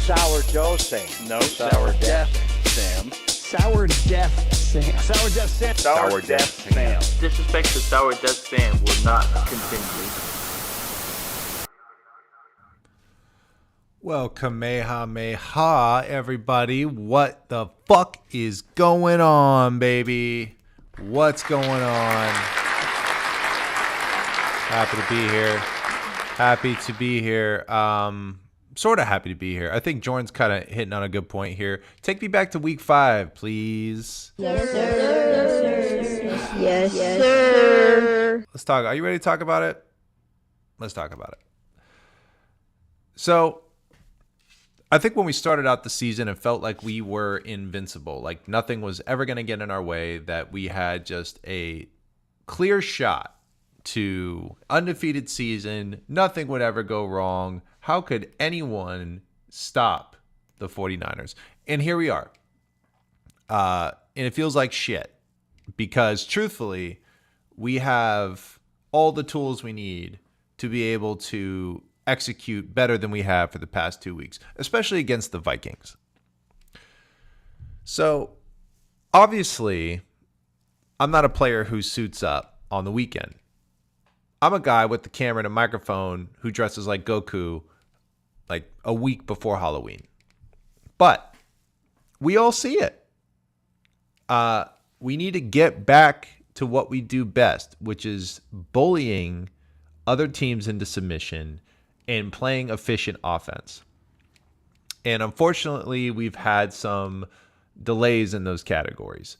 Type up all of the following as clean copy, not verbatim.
Sourdough Sam. No, Sourdeath Sam. Sourdeath Sam. Sourdeath Sam. Sourdeath Sam. Disrespect to Sourdeath Sam will not continue. Well, Kamehameha, everybody. What the fuck is going on, baby? What's going on? Happy to be here. Happy to be here. Sort of happy to be here. I think Jordan's kind of hitting on a good point here. Take me back to week 5, please. Yes, sir. Yes, sir. Let's talk. Are you ready to talk about it? Let's talk about it. So, I think when we started out the season, it felt like we were invincible. Like nothing was ever going to get in our way, that we had just a clear shot to undefeated season. Nothing would ever go wrong. How could anyone stop the 49ers? And here we are. And it feels like shit because truthfully, we have all the tools we need to be able to execute better than we have for the past 2 weeks, especially against the Vikings. So obviously, I'm not a player who suits up on the weekend. I'm a guy with the camera and a microphone who dresses like Goku like a week before Halloween. But we all see it. We need to get back to what we do best, which is bullying other teams into submission and playing efficient offense. And unfortunately, we've had some delays in those categories.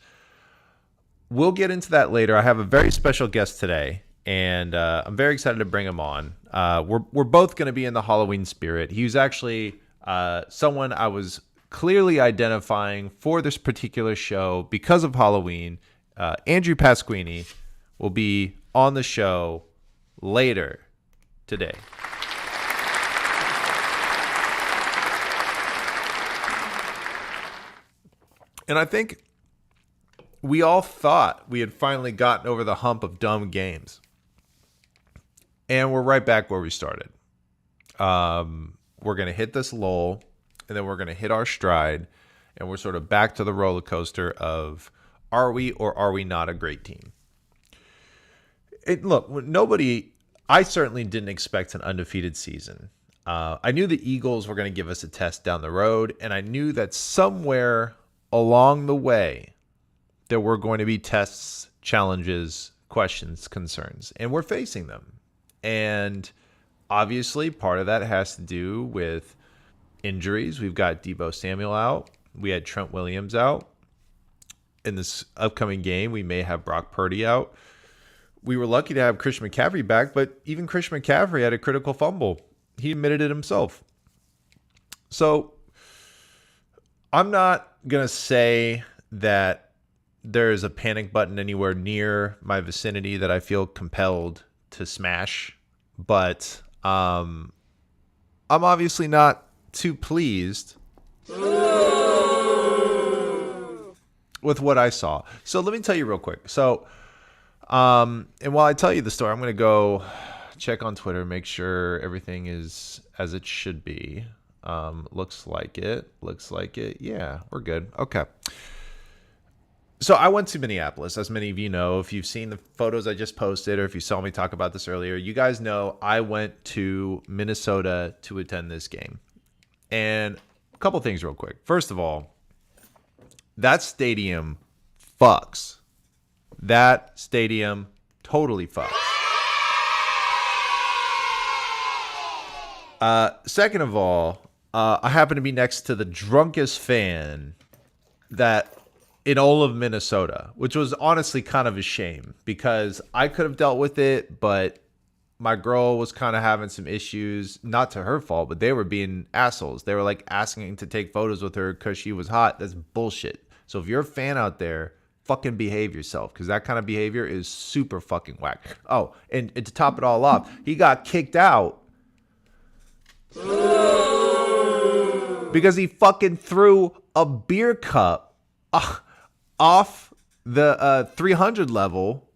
We'll get into that later. I have a very special guest today, and I'm very excited to bring him on. We're both going to be in the Halloween spirit. He was actually someone I was clearly identifying for this particular show because of Halloween. Andrew Pasquini will be on the show later today. And I think we all thought we had finally gotten over the hump of dumb games. And we're right back where we started. We're going to hit this lull, and then we're going to hit our stride, and we're sort of back to the roller coaster of are we or are we not a great team? Look, I certainly didn't expect an undefeated season. I knew the Eagles were going to give us a test down the road, and I knew that somewhere along the way, there were going to be tests, challenges, questions, concerns, and we're facing them. And obviously, part of that has to do with injuries. We've got Deebo Samuel out. We had Trent Williams out. In this upcoming game, we may have Brock Purdy out. We were lucky to have Christian McCaffrey back, but even Christian McCaffrey had a critical fumble. He admitted it himself. So I'm not going to say that there is a panic button anywhere near my vicinity that I feel compelled to smash, but I'm obviously not too pleased with what I saw. So let me tell you real quick. So, and while I tell you the story, I'm going to go check on Twitter, make sure everything is as it should be. Looks like it. Yeah, we're good. Okay. So I went to Minneapolis, as many of you know. If you've seen the photos I just posted, or if you saw me talk about this earlier, you guys know I went to Minnesota to attend this game. And a couple things real quick. First of all, that stadium fucks. That stadium totally fucks. Second of all, I happen to be next to the drunkest fan that in all of Minnesota, which was honestly kind of a shame because I could have dealt with it, but my girl was kind of having some issues, not to her fault, but they were being assholes. They were like asking to take photos with her because she was hot. That's bullshit. So if you're a fan out there, fucking behave yourself because that kind of behavior is super fucking whack. Oh, and to top it all off, he got kicked out because he fucking threw a beer cup off the 300 level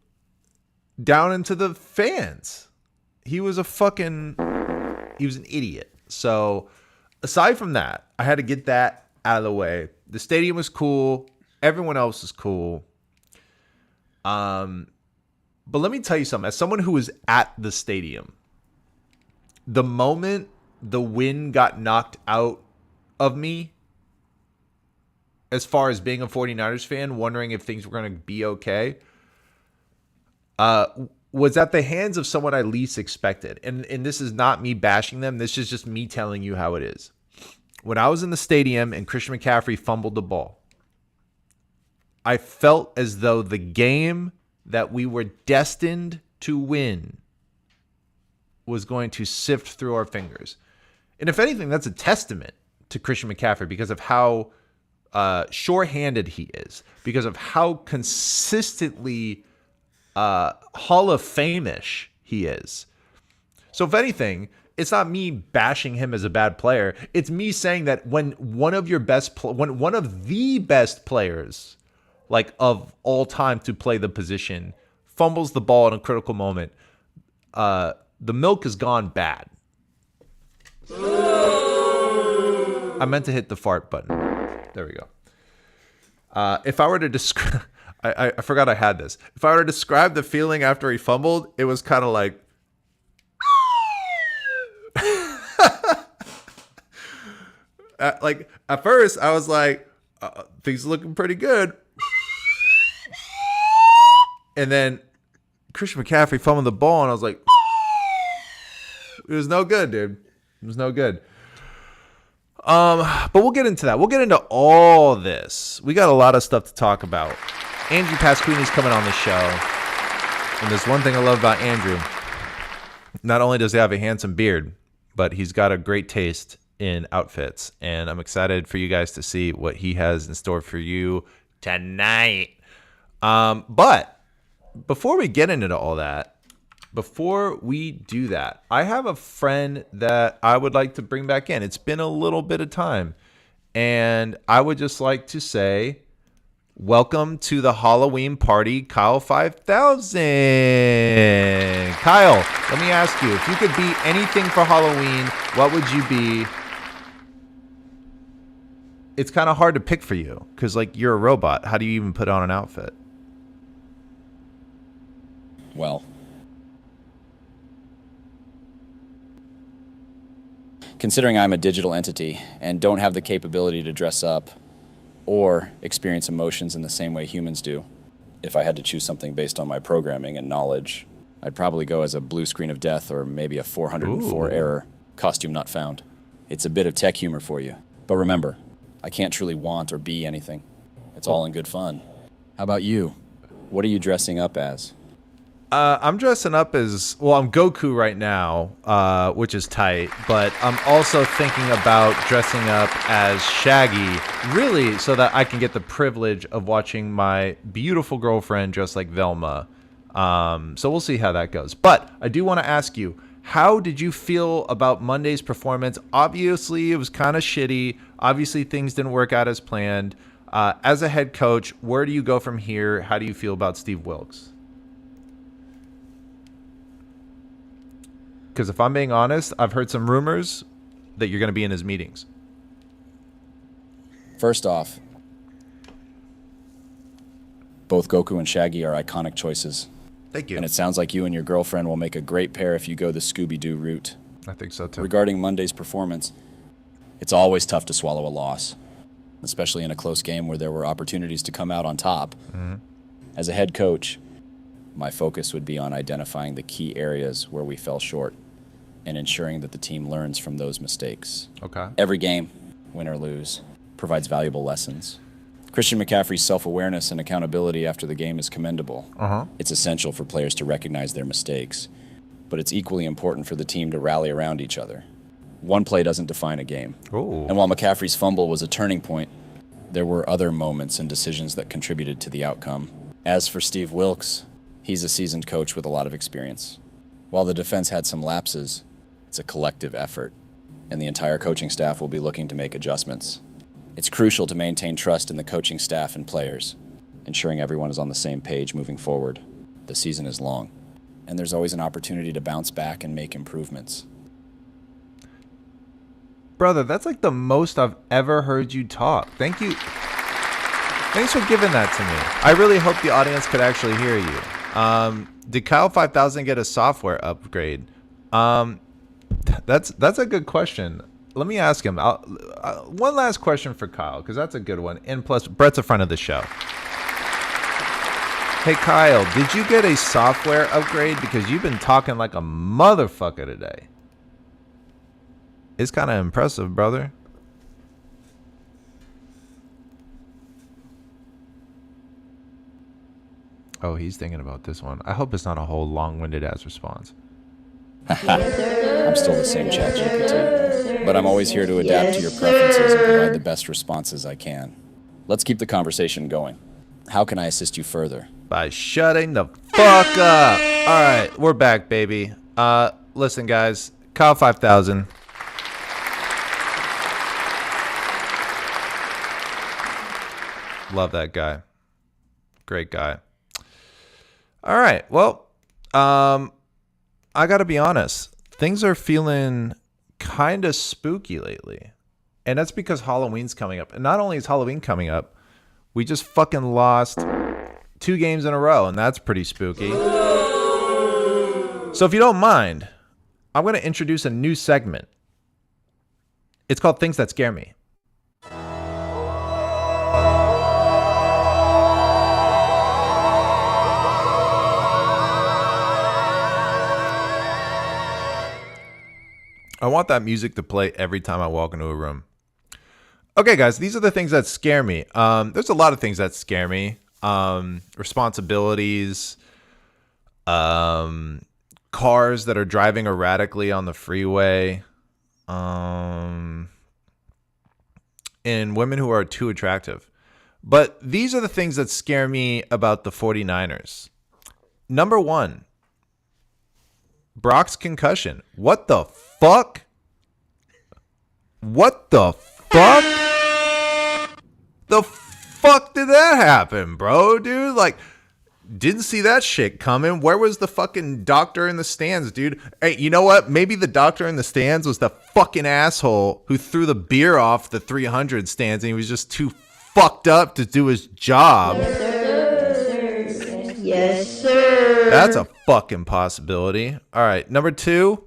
down into the fans. He was an idiot. So aside from that, I had to get that out of the way. The stadium was cool. Everyone else is cool. But let me tell you something. As someone who was at the stadium, the moment the wind got knocked out of me, as far as being a 49ers fan, wondering if things were going to be okay, was at the hands of someone I least expected. And this is not me bashing them. This is just me telling you how it is. When I was in the stadium and Christian McCaffrey fumbled the ball, I felt as though the game that we were destined to win was going to sift through our fingers. And if anything, that's a testament to Christian McCaffrey because of how sure-handed he is, because of how consistently Hall of Fame-ish he is. So if anything, it's not me bashing him as a bad player. It's me saying that when one of the best players, like of all time to play the position, fumbles the ball in a critical moment, the milk has gone bad. I meant to hit the fart button. There we go. If I were to describe, I forgot I had this. If I were to describe the feeling after he fumbled, it was kind of like, like at first I was like, things are looking pretty good. And then Christian McCaffrey fumbled the ball, and I was like, it was no good, dude. It was no good. But we'll get into that. We'll get into all this. We got a lot of stuff to talk about. Andrew Pasquini's coming on the show. And there's one thing I love about Andrew. Not only does he have a handsome beard, but he's got a great taste in outfits. And I'm excited for you guys to see what he has in store for you tonight. But before we get into all that, before we do that, I have a friend that I would like to bring back in. It's been a little bit of time. And I would just like to say, welcome to the Halloween party, Kyle 5000. Kyle, let me ask you, if you could be anything for Halloween, what would you be? It's kind of hard to pick for you because, like, you're a robot. How do you even put on an outfit? Well, considering I'm a digital entity and don't have the capability to dress up or experience emotions in the same way humans do, if I had to choose something based on my programming and knowledge, I'd probably go as a blue screen of death or maybe a 404 error, costume not found. It's a bit of tech humor for you. But remember, I can't truly want or be anything. It's all in good fun. How about you? What are you dressing up as? I'm dressing up as, well, I'm Goku right now, which is tight, but I'm also thinking about dressing up as Shaggy, really, so that I can get the privilege of watching my beautiful girlfriend dressed like Velma. So we'll see how that goes. But I do want to ask you, how did you feel about Monday's performance? Obviously, it was kind of shitty. Obviously, things didn't work out as planned. As a head coach, where do you go from here? How do you feel about Steve Wilkes? Because if I'm being honest, I've heard some rumors that you're going to be in his meetings. First off, both Goku and Shaggy are iconic choices. Thank you. And it sounds like you and your girlfriend will make a great pair if you go the Scooby-Doo route. I think so, too. Regarding Monday's performance, it's always tough to swallow a loss, especially in a close game where there were opportunities to come out on top. Mm-hmm. As a head coach, my focus would be on identifying the key areas where we fell short and ensuring that the team learns from those mistakes. Okay. Every game, win or lose, provides valuable lessons. Christian McCaffrey's self-awareness and accountability after the game is commendable. It's essential for players to recognize their mistakes, but it's equally important for the team to rally around each other. One play doesn't define a game. Ooh. And while McCaffrey's fumble was a turning point, there were other moments and decisions that contributed to the outcome. As for Steve Wilkes, he's a seasoned coach with a lot of experience. While the defense had some lapses, it's a collective effort, and the entire coaching staff will be looking to make adjustments. It's crucial to maintain trust in the coaching staff and players, ensuring everyone is on the same page moving forward. The season is long, and there's always an opportunity to bounce back and make improvements. Brother, that's like the most I've ever heard you talk. Thank you. Thanks for giving that to me. I really hope the audience could actually hear you. Did Kyle 5000 get a software upgrade? That's a good question. Let me ask him. One last question for Kyle, because that's a good one. And plus, Brett's a friend of the show. Hey, Kyle, did you get a software upgrade? Because you've been talking like a motherfucker today. It's kind of impressive, brother. Oh, he's thinking about this one. I hope it's not a whole long-winded ass response. I'm still the same ChatGPT, but I'm always here to adapt to your preferences and provide the best responses I can. Let's keep the conversation going. How can I assist you further? By shutting the fuck up. All right, we're back, baby. Listen, guys. Kyle 5000. Love that guy. Great guy. All right. Well, I got to be honest. Things are feeling kind of spooky lately. And that's because Halloween's coming up. And not only is Halloween coming up, we just fucking lost 2 games in a row. And that's pretty spooky. So if you don't mind, I'm going to introduce a new segment. It's called Things That Scare Me. I want that music to play every time I walk into a room. Okay, guys, these are the things that scare me. There's a lot of things that scare me. Responsibilities, cars that are driving erratically on the freeway, and women who are too attractive. But these are the things that scare me about the 49ers. Number 1. Brock's concussion. What the fuck? What the fuck? The fuck did that happen, bro, dude? Like, didn't see that shit coming. Where was the fucking doctor in the stands, dude? Hey, you know what? Maybe the doctor in the stands was the fucking asshole who threw the beer off the 300 stands and he was just too fucked up to do his job. Yes, sir. That's a fucking possibility. All right. Number 2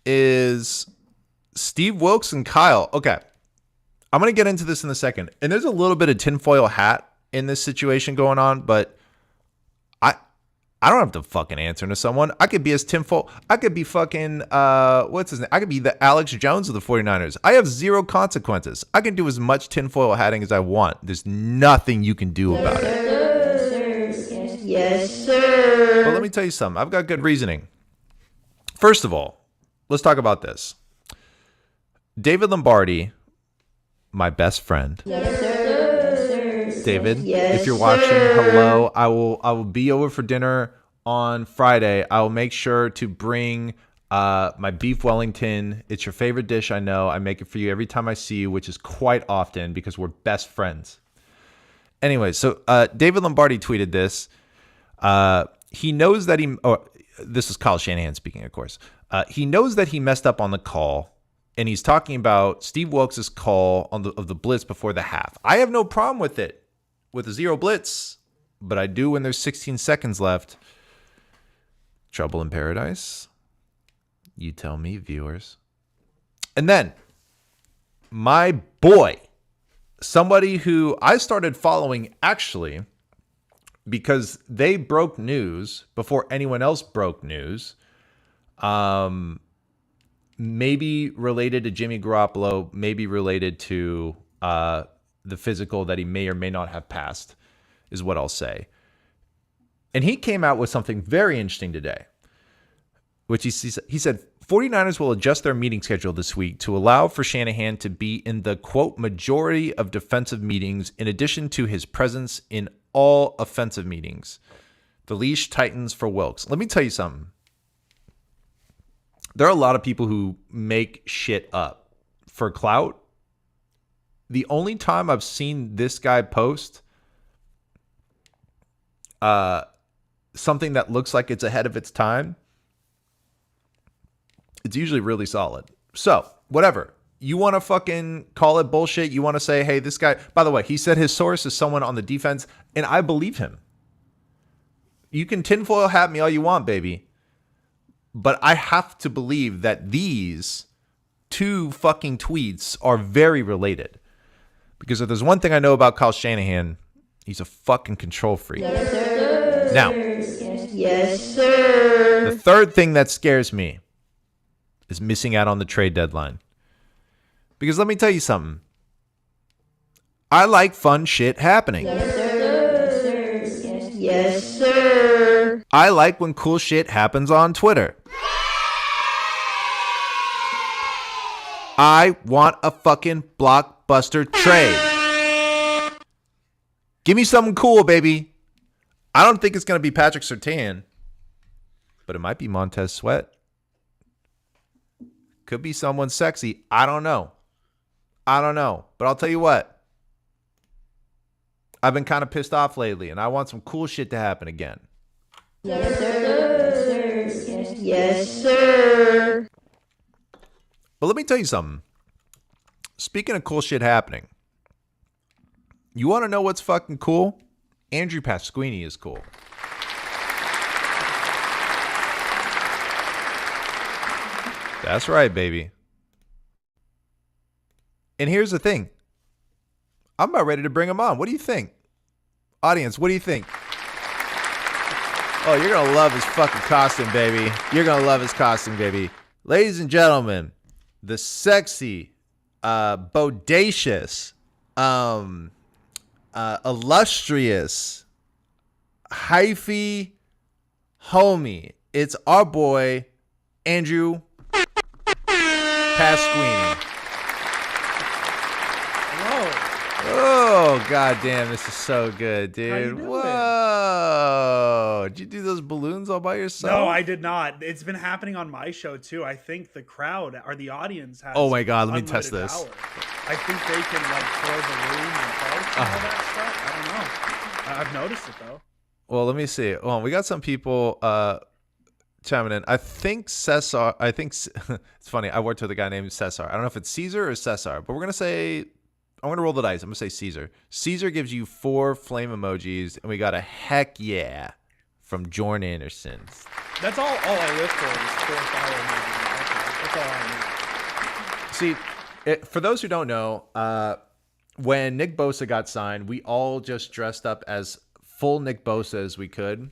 is Steve Wilkes and Kyle. Okay. I'm going to get into this in a second. And there's a little bit of tinfoil hat in this situation going on, but I don't have to fucking answer to someone. I could be as tinfoil. I could be fucking, what's his name? I could be the Alex Jones of the 49ers. I have 0 consequences. I can do as much tinfoil hatting as I want. There's nothing you can do about it. Yes, sir. But let me tell you something. I've got good reasoning. First of all, let's talk about this. David Lombardi, my best friend. Yes, sir. David, Yes, if you're watching, sir. hello. I will be over for dinner on Friday. I will make sure to bring my beef Wellington. It's your favorite dish, I know. I make it for you every time I see you, which is quite often because we're best friends. Anyway, so David Lombardi tweeted this. He knows that this is Kyle Shanahan speaking, of course. He knows that he messed up on the call, and he's talking about Steve Wilkes' call of the blitz before the half. I have no problem with it, with a 0 blitz, but I do when there's 16 seconds left. Trouble in paradise? You tell me, viewers. And then, my boy, somebody who I started following actually because they broke news before anyone else broke news. Maybe related to Jimmy Garoppolo, maybe related to the physical that he may or may not have passed, is what I'll say. And he came out with something very interesting today, which he said, 49ers will adjust their meeting schedule this week to allow for Shanahan to be in the, quote, majority of defensive meetings in addition to his presence in all offensive meetings. The leash tightens for Wilkes. Let me tell you something. There are a lot of people who make shit up for clout. The only time I've seen this guy post something that looks like it's ahead of its time, it's usually really solid. So, whatever. You want to fucking call it bullshit. You want to say, hey, this guy, by the way, he said his source is someone on the defense, and I believe him. You can tinfoil hat me all you want, baby. But I have to believe that these two fucking tweets are very related. Because if there's one thing I know about Kyle Shanahan, he's a fucking control freak. Yes, sir. Now, Yes, sir. the third thing that scares me is missing out on the trade deadline. Because let me tell you something. I like fun shit happening. Yes, sir. Yes, sir. I like when cool shit happens on Twitter. I want a fucking blockbuster trade. Give me something cool, baby. I don't think it's going to be Patrick Surtain, but it might be Montez Sweat. Could be someone sexy. I don't know. But I'll tell you what. I've been kind of pissed off lately, and I want some cool shit to happen again. Yes, sir. Yes, sir. But let me tell you something. Speaking of cool shit happening, you want to know what's fucking cool? Andrew Pasquini is cool. That's right, baby. And here's the thing. I'm about ready to bring him on. What do you think? Audience, what do you think? Oh, you're going to love his fucking costume, baby. You're going to love his costume, baby. Ladies and gentlemen, the sexy, bodacious, illustrious, hyphy homie. It's our boy, Andrew Pasquini. Oh, goddamn, this is so good, dude. How you doing? Whoa. Did you do those balloons all by yourself? No, I did not. It's been happening on my show, too. I think the crowd or the audience has Oh, my God. Let me test unlimited this. power. I think they can, like, throw balloons and hearts and all that stuff. I don't know. I've noticed it, though. Well, let me see. Oh, we got some people chiming in. I think Cesar. It's funny. I worked with a guy named Cesar. I don't know if it's Caesar or Cesar, but we're going to say, I'm going to roll the dice. I'm going to say Caesar. Caesar gives you 4 flame emojis, and we got a heck yeah from Jordan Anderson. That's all I live for is 4 fire emojis. That's all I need. See, for those who don't know, when Nick Bosa got signed, we all just dressed up as full Nick Bosa as we could.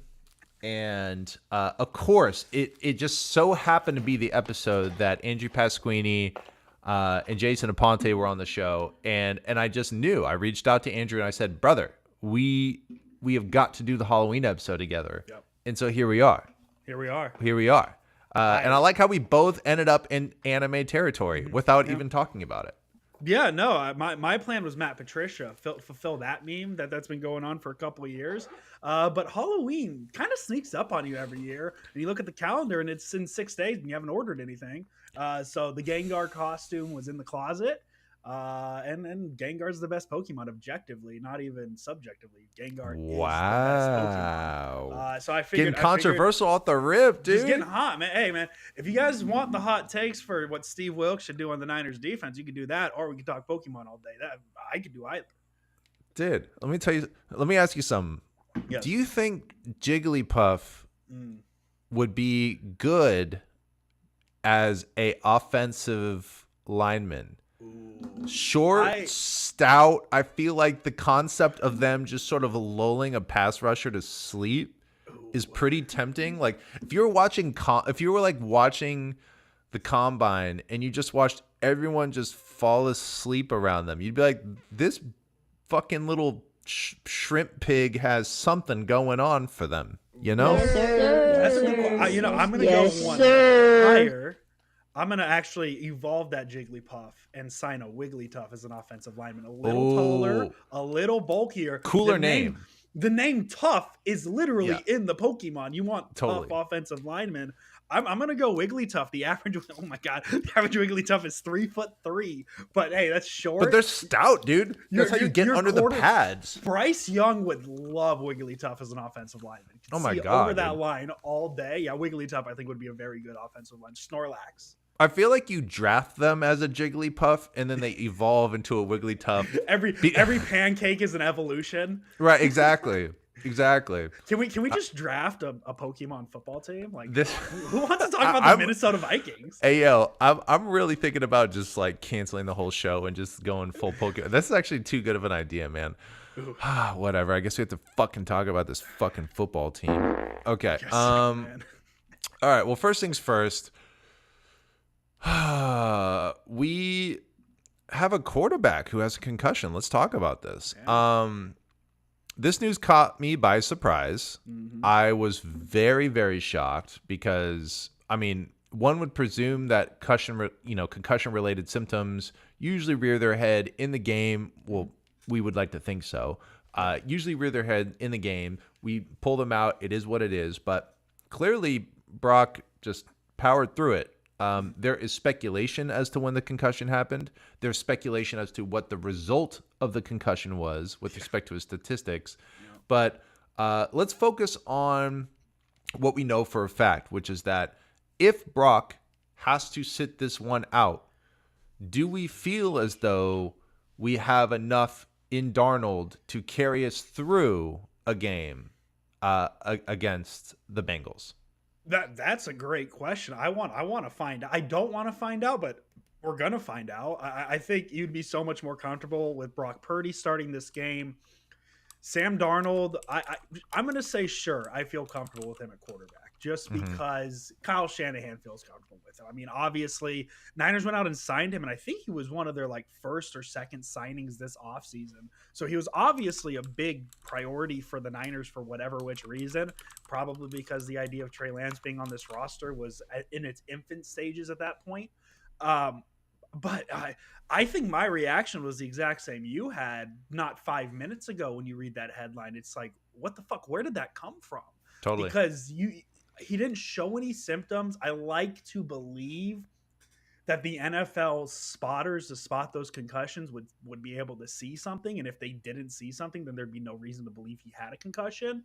And of course, it just so happened to be the episode that Andrew Pasquini and Jason Aponte were on the show. And I just knew. I reached out to Andrew and I said, brother, we have got to do the Halloween episode together. Yep. And so here we are. Here we are. And I like how we both ended up in anime territory without even talking about it. Yeah, no, my plan was Matt Patricia, fulfill that meme that's been going on for a couple of years. But Halloween kind of sneaks up on you every year. And you look at the calendar and it's in 6 days and you haven't ordered anything. So the Gengar costume was in the closet. And Gengar's the best Pokemon objectively, not even subjectively. Gengar is the best Pokemon. So I figured Getting controversial off the rip, dude. Just getting hot, man. Hey, man, if you guys want the hot takes for what Steve Wilkes should do on the Niners defense, you can do that, or we can talk Pokemon all day. That I could do either. Dude, let me ask you something. Yes. Do you think Jigglypuff would be good as a offensive lineman? Short, stout. I feel like the concept of them just sort of lulling a pass rusher to sleep is pretty tempting. Like if you were watching the combine and you just watched everyone just fall asleep around them, you'd be like, this fucking little shrimp pig has something going on for them, you know? Yes, sir. That's a good one. I'm going to Yes, go one sir. higher. I'm going to actually evolve that Jigglypuff and sign a Wigglytuff as an offensive lineman. A little taller, a little bulkier. Cooler name. The name Tough is literally in the Pokemon. You want Totally. tough offensive linemen. I'm going to go Wigglytuff. The average Wigglytuff is 3'3", but hey, that's short. But they're stout, dude. That's how you get under the pads. Bryce Young would love Wigglytuff as an offensive lineman. Oh my see God, over that dude. line all day. Yeah, Wigglytuff I think would be a very good offensive line. Snorlax. I feel like you draft them as a Jigglypuff and then they evolve into a Wigglytuff. Every pancake is an evolution. Right, exactly. Exactly. Can we just draft a Pokemon football team? Like This who wants to talk about the Minnesota Vikings? Hey, yo, I'm really thinking about just like canceling the whole show and just going full Pokemon. That's actually too good of an idea, man. Whatever. I guess we have to fucking talk about this fucking football team. Okay. Yes, All man. right. Well, first things first. We have a quarterback who has a concussion. Let's talk about this. This news caught me by surprise. I was very, very shocked because, I mean, one would presume that concussion-related symptoms usually rear their head in the game. Well, we would like to think so. Usually rear their head in the game. We pull them out. It is what it is. But clearly, Brock just powered through it. There is speculation as to when the concussion happened. There's speculation as to what the result of the concussion was with respect to his statistics. But let's focus on what we know for a fact, which is that if Brock has to sit this one out, do we feel as though we have enough in Darnold to carry us through a game against the Bengals? That's a great question. I want to find out. I don't want to find out, but we're gonna find out. I think you'd be so much more comfortable with Brock Purdy starting this game. Sam Darnold, I'm gonna say sure. I feel comfortable with him at quarterback just because Kyle Shanahan feels comfortable with him. I mean, obviously, Niners went out and signed him, and I think he was one of their like first or second signings this offseason. So he was obviously a big priority for the Niners for whatever which reason. Probably because the idea of Trey Lance being on this roster was in its infant stages at that point. But I think my reaction was the exact same you had not 5 minutes ago when you read that headline. It's like, what the fuck? Where did that come from? Totally. Because he didn't show any symptoms. I like to believe that the NFL spotters to spot those concussions would be able to see something. And if they didn't see something, then there'd be no reason to believe he had a concussion.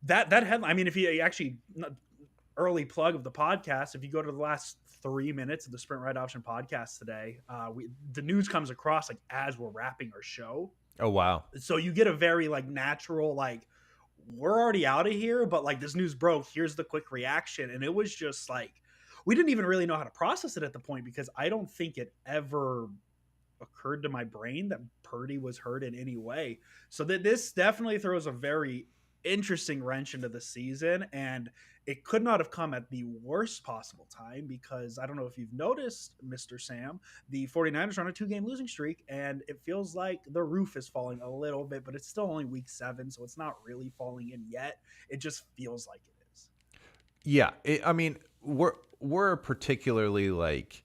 That headline, I mean, if he actually, early plug of the podcast, if you go to the last 3 minutes of the Sprint Right Option podcast today, the news comes across like as we're wrapping our show. Oh, wow. So you get a very like natural, like, we're already out of here, but like this news broke, here's the quick reaction. And it was just like, we didn't even really know how to process it at the point because I don't think it ever occurred to my brain that Purdy was hurt in any way. So that this definitely throws a very interesting wrench into the season, and it could not have come at the worst possible time because I don't know if you've noticed, Mr. Sam, the 49ers are on a 2-game losing streak, and it feels like the roof is falling a little bit, but it's still only week 7, so it's not really falling in yet. It just feels like it is. Yeah, I mean, we're a particularly like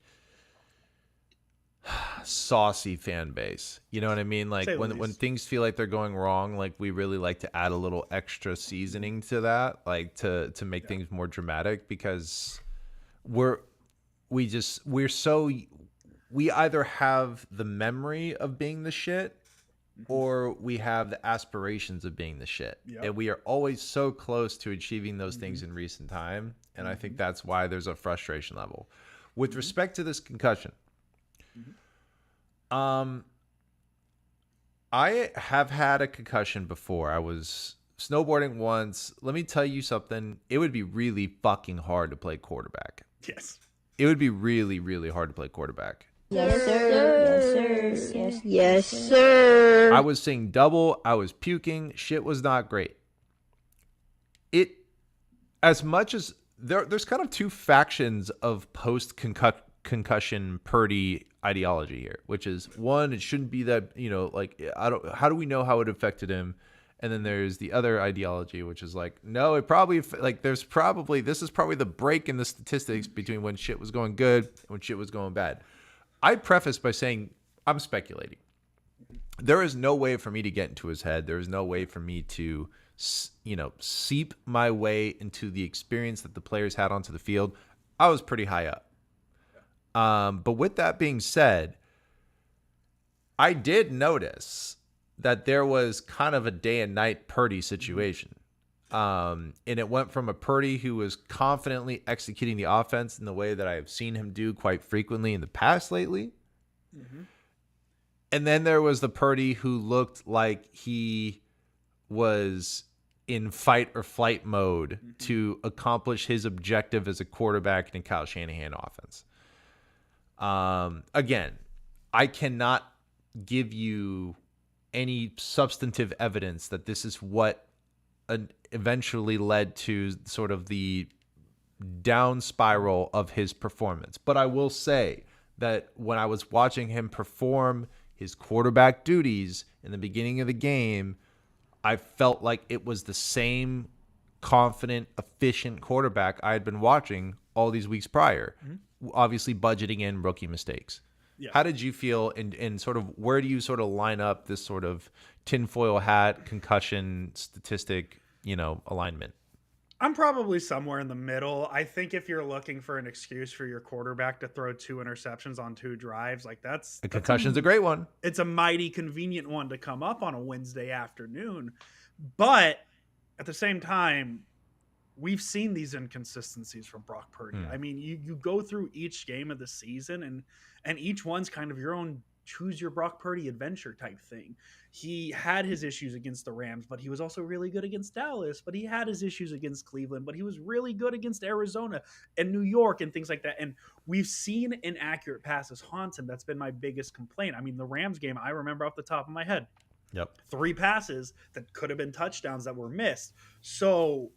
saucy fan base. You know what I mean? Like when things feel like they're going wrong, like we really like to add a little extra seasoning to that, like to make things more dramatic because we either have the memory of being the shit or we have the aspirations of being the shit. Yep. And we are always so close to achieving those things in recent time. And I think that's why there's a frustration level. With respect to this concussion, I have had a concussion before. I was snowboarding once. Let me tell you something. It would be really fucking hard to play quarterback. Yes. It would be really, really hard to play quarterback. Yes, sir. Yes, sir. Yes, sir. I was seeing double. I was puking. Shit was not great. As much as there's kind of two factions of post-concussion Purdy ideology here, which is one, it shouldn't be that, like, how do we know how it affected him? And then there's the other ideology, which is like, no, it probably, like, this is probably the break in the statistics between when shit was going good and when shit was going bad. I preface by saying I'm speculating. There is no way for me to get into his head. There is no way for me to, seep my way into the experience that the players had onto the field. I was pretty high up. But with that being said, I did notice that there was kind of a day and night Purdy situation. And it went from a Purdy who was confidently executing the offense in the way that I have seen him do quite frequently in the past lately. Mm-hmm. And then there was the Purdy who looked like he was in fight or flight mode to accomplish his objective as a quarterback in a Kyle Shanahan offense. Again, I cannot give you any substantive evidence that this is what eventually led to sort of the down spiral of his performance. But I will say that when I was watching him perform his quarterback duties in the beginning of the game, I felt like it was the same confident, efficient quarterback I had been watching all these weeks prior, obviously budgeting in rookie mistakes. Yeah. How did you feel, and sort of where do you sort of line up this sort of tinfoil hat concussion statistic, alignment? I'm probably somewhere in the middle. I think if you're looking for an excuse for your quarterback to throw 2 interceptions on 2 drives, like that's a concussion's a great one. It's a mighty convenient one to come up on a Wednesday afternoon. But at the same time, we've seen these inconsistencies from Brock Purdy. I mean, you go through each game of the season and each one's kind of your own choose your Brock Purdy adventure type thing. He had his issues against the Rams, but he was also really good against Dallas, but he had his issues against Cleveland, but he was really good against Arizona and New York and things like that. And we've seen inaccurate passes haunt him. That's been my biggest complaint. I mean, the Rams game, I remember off the top of my head, 3 passes that could have been touchdowns that were missed. So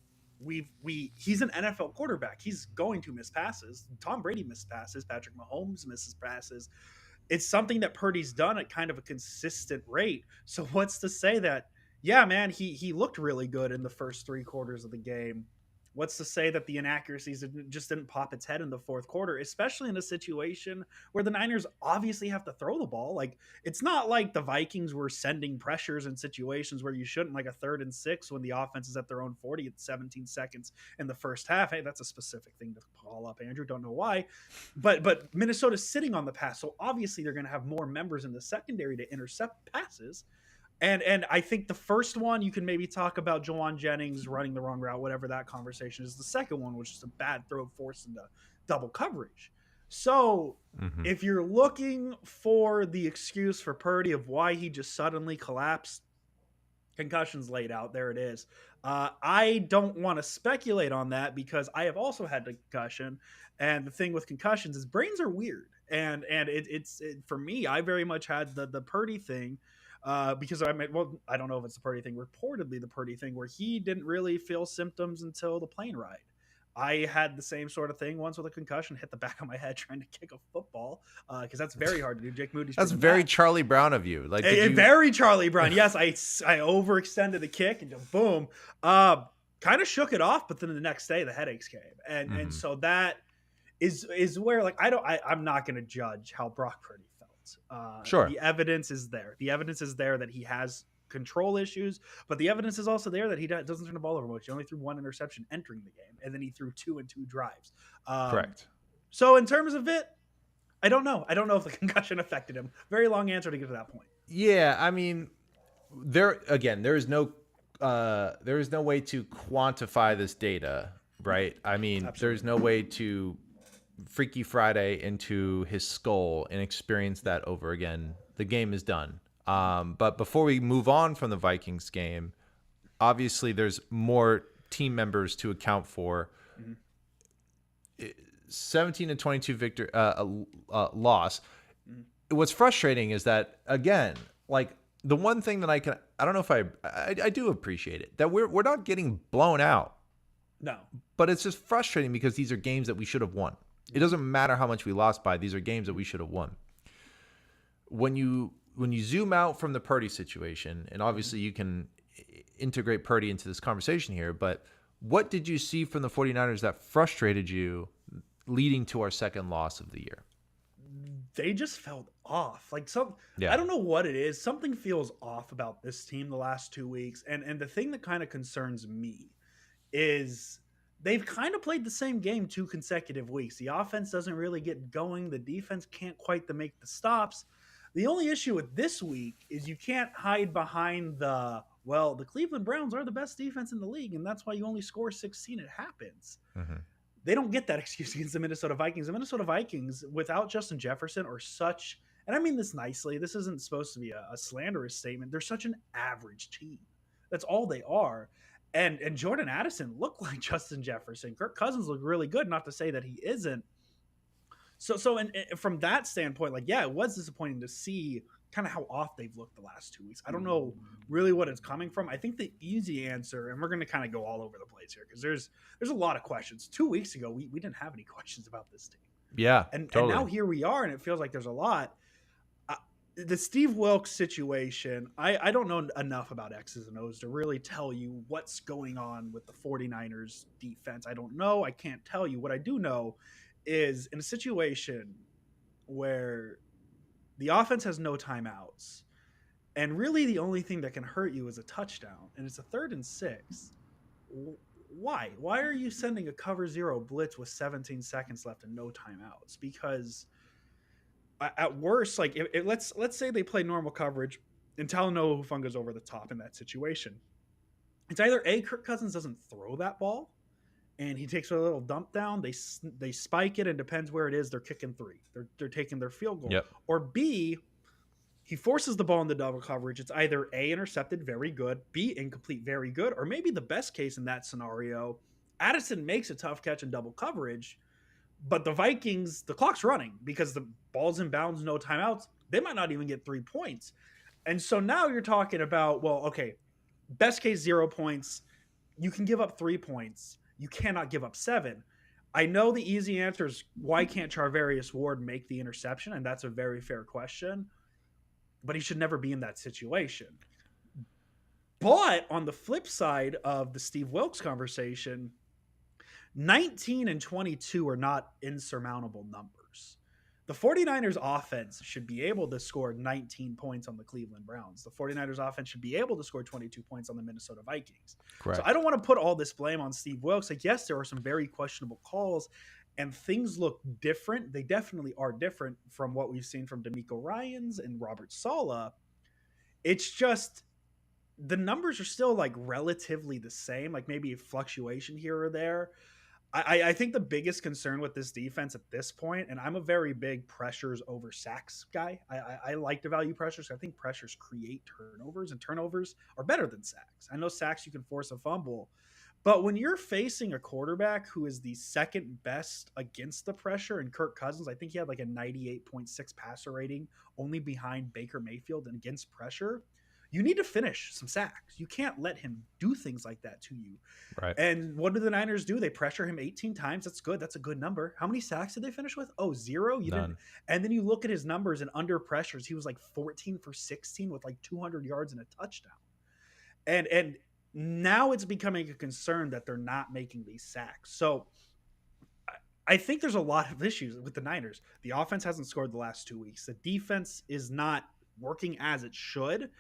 he's an NFL quarterback. He's going to miss passes. Tom Brady missed passes. Patrick Mahomes misses passes. It's something that Purdy's done at kind of a consistent rate. So what's to say that, yeah, man, he looked really good in the first 3 quarters of the game. What's to say that the inaccuracies just didn't pop its head in the fourth quarter, especially in a situation where the Niners obviously have to throw the ball? Like, it's not like the Vikings were sending pressures in situations where you shouldn't, like a 3rd and 6 when the offense is at their own 40 at 17 seconds in the first half. Hey, that's a specific thing to call up, Andrew. Don't know why. But Minnesota's sitting on the pass, so obviously they're going to have more members in the secondary to intercept passes. And I think the first one, you can maybe talk about Jawan Jennings running the wrong route, whatever that conversation is. The second one was just a bad throw forced into double coverage. So if you're looking for the excuse for Purdy of why he just suddenly collapsed, concussions laid out, there it is. I don't want to speculate on that because I have also had a concussion. And the thing with concussions is brains are weird. And it's for me, I very much had the Purdy thing. Because I don't know if it's the Purdy thing, reportedly the Purdy thing, where he didn't really feel symptoms until the plane ride. I had the same sort of thing once with a concussion, hit the back of my head trying to kick a football, because that's very hard to do. Jake Moody's that's very that. Charlie Brown of you. Like very Charlie Brown. Yes, I overextended the kick and just boom. Kind of shook it off, but then the next day the headaches came, and so that is where, like, I'm not going to judge how Brock Purdy. Sure. The evidence is there. The evidence is there that he has control issues, but the evidence is also there that he doesn't turn the ball over much. He only threw 1 interception entering the game, and then he threw 2 in 2 drives. Correct. So in terms of it, I don't know. I don't know if the concussion affected him. Very long answer to get to that point. Yeah, I mean, there is no way to quantify this data, right? I mean, Absolutely. There's no way to Freaky Friday into his skull and experience that over again. The game is done. But before we move on from the Vikings game, obviously there's more team members to account for. 17-22 loss. What's frustrating is that, again, like, the one thing that I don't know if I do appreciate it, that we're not getting blown out. No. But it's just frustrating because these are games that we should have won. It doesn't matter how much we lost by. These are games that we should have won. When you zoom out from the Purdy situation, and obviously you can integrate Purdy into this conversation here, but what did you see from the 49ers that frustrated you leading to our second loss of the year? They just felt off. Like, I don't know what it is. Something feels off about this team the last 2 weeks. And the thing that kind of concerns me is they've kind of played the same game 2 consecutive weeks. The offense doesn't really get going. The defense can't quite make the stops. The only issue with this week is you can't hide behind the Well, the Cleveland Browns are the best defense in the league, and that's why you only score 16. It happens. Mm-hmm. They don't get that excuse against the Minnesota Vikings. The Minnesota Vikings, without Justin Jefferson, are such, and I mean this nicely, this isn't supposed to be a slanderous statement. They're such an average team. That's all they are. And Jordan Addison looked like Justin Jefferson. Kirk Cousins looked really good, not to say that he isn't. And from that standpoint, like, yeah, it was disappointing to see kind of how off they've looked the last 2 weeks. I don't know really what it's coming from. I think the easy answer, and we're going to kind of go all over the place here because there's a lot of questions. 2 weeks ago, we didn't have any questions about this team. Yeah, and totally. now here we are, and it feels like there's a lot. The Steve Wilkes situation, I don't know enough about X's and O's to really tell you what's going on with the 49ers defense. I don't know. I can't tell you. What I do know is in a situation where the offense has no timeouts, and really the only thing that can hurt you is a touchdown, and it's a 3rd and 6. Why are you sending a cover 0 blitz with 17 seconds left and no timeouts? Because at worst, like let's say they play normal coverage and Talanoa Hufanga's over the top in that situation. It's either A, Kirk Cousins doesn't throw that ball and he takes a little dump down, they spike it, and depends where it is, they're kicking 3. They're taking their field goal. Yep. Or B, he forces the ball into double coverage. It's either A, intercepted, very good, B, incomplete, very good, or maybe the best case in that scenario, Addison makes a tough catch in double coverage, but the Vikings, the clock's running because the ball's in bounds, no timeouts. They might not even get 3 points. And so now you're talking about, well, okay, best case 0 points. You can give up 3 points. You cannot give up 7. I know the easy answer is why can't Charvarius Ward make the interception? And that's a very fair question. But he should never be in that situation. But on the flip side of the Steve Wilkes conversation, 19 and 22 are not insurmountable numbers. The 49ers offense should be able to score 19 points on the Cleveland Browns. The 49ers offense should be able to score 22 points on the Minnesota Vikings. Correct. So I don't want to put all this blame on Steve Wilkes. Like, yes, there are some very questionable calls and things look different. They definitely are different from what we've seen from D'Amico Ryans and Robert Saleh. It's just the numbers are still like relatively the same, like maybe a fluctuation here or there. I think the biggest concern with this defense at this point, and I'm a very big pressures over sacks guy. I like to value pressures. I think pressures create turnovers, and turnovers are better than sacks. I know sacks you can force a fumble, but when you're facing a quarterback who is the second best against the pressure, and Kirk Cousins, I think he had like a 98.6 passer rating, only behind Baker Mayfield and against pressure, you need to finish some sacks. You can't let him do things like that to you. Right. And what do the Niners do? They pressure him 18 times. That's good. That's a good number. How many sacks did they finish with? Oh, 0? You None. didn't. And then you look at his numbers, and under pressures, he was like 14 for 16 with like 200 yards and a touchdown. And now it's becoming a concern that they're not making these sacks. So I think there's a lot of issues with the Niners. The offense hasn't scored the last 2 weeks. The defense is not working as it should.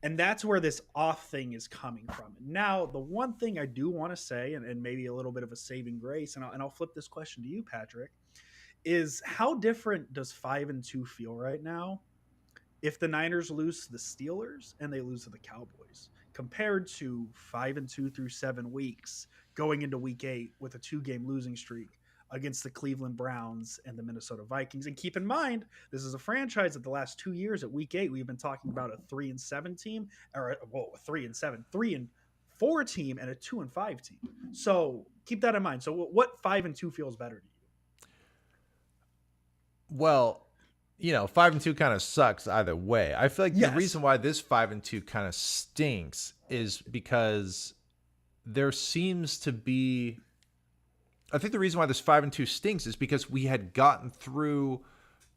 And that's where this off thing is coming from. Now, the one thing I do want to say, and maybe a little bit of a saving grace, and I'll flip this question to you, Patrick, is how different does 5-2 feel right now if the Niners lose to the Steelers and they lose to the Cowboys, compared to 5-2 through 7 weeks going into week 8 with a 2-game losing streak against the Cleveland Browns and the Minnesota Vikings? And keep in mind, this is a franchise that the last 2 years at week 8, we've been talking about a 3-7 team, or a 3-7, 3-4 team, and a 2-5 team. So keep that in mind. So what 5-2 feels better to you? Well, 5-2 kind of sucks either way. I feel like Yes. the reason why this 5-2 kind of stinks is because there seems to be, I think the reason why this 5-2 stinks is because we had gotten through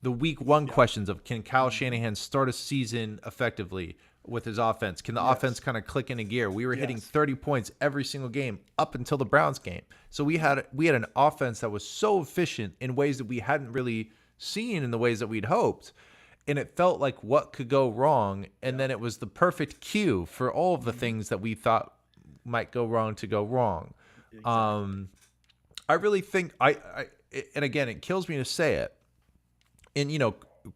the week 1 questions of, can Kyle Shanahan start a season effectively with his offense? Can the offense kind of click into gear? We were hitting 30 points every single game up until the Browns game. So we had an offense that was so efficient in ways that we hadn't really seen in the ways that we'd hoped. And it felt like what could go wrong. And then it was the perfect cue for all of the things that we thought might go wrong to go wrong. Exactly. I really think and again, it kills me to say it. And,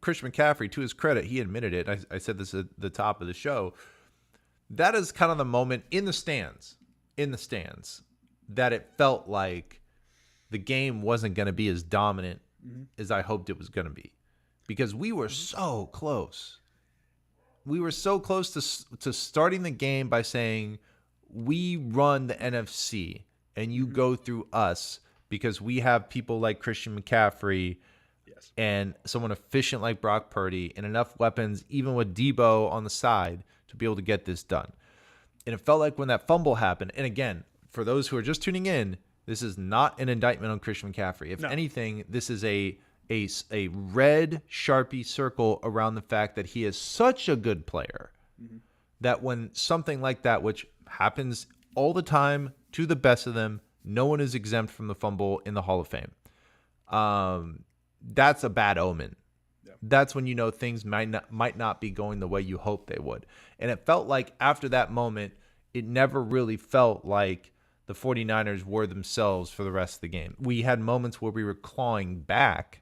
Christian McCaffrey, to his credit, he admitted it. I said this at the top of the show. that is kind of the moment in the stands, that it felt like the game wasn't going to be as dominant as I hoped it was going to be, because we were so close. We were so close to starting the game by saying, we run the NFC and you go through us because we have people like Christian McCaffrey and someone efficient like Brock Purdy and enough weapons, even with Debo on the side, to be able to get this done. And it felt like when that fumble happened, and again, for those who are just tuning in, this is not an indictment on Christian McCaffrey. If anything, this is a red Sharpie circle around the fact that he is such a good player that when something like that, which happens all the time to the best of them, no one is exempt from the fumble in the Hall of Fame. That's a bad omen. That's when you know things might not be going the way you hope they would. And it felt like after that moment, it never really felt like the 49ers were themselves for the rest of the game. We had moments where we were clawing back,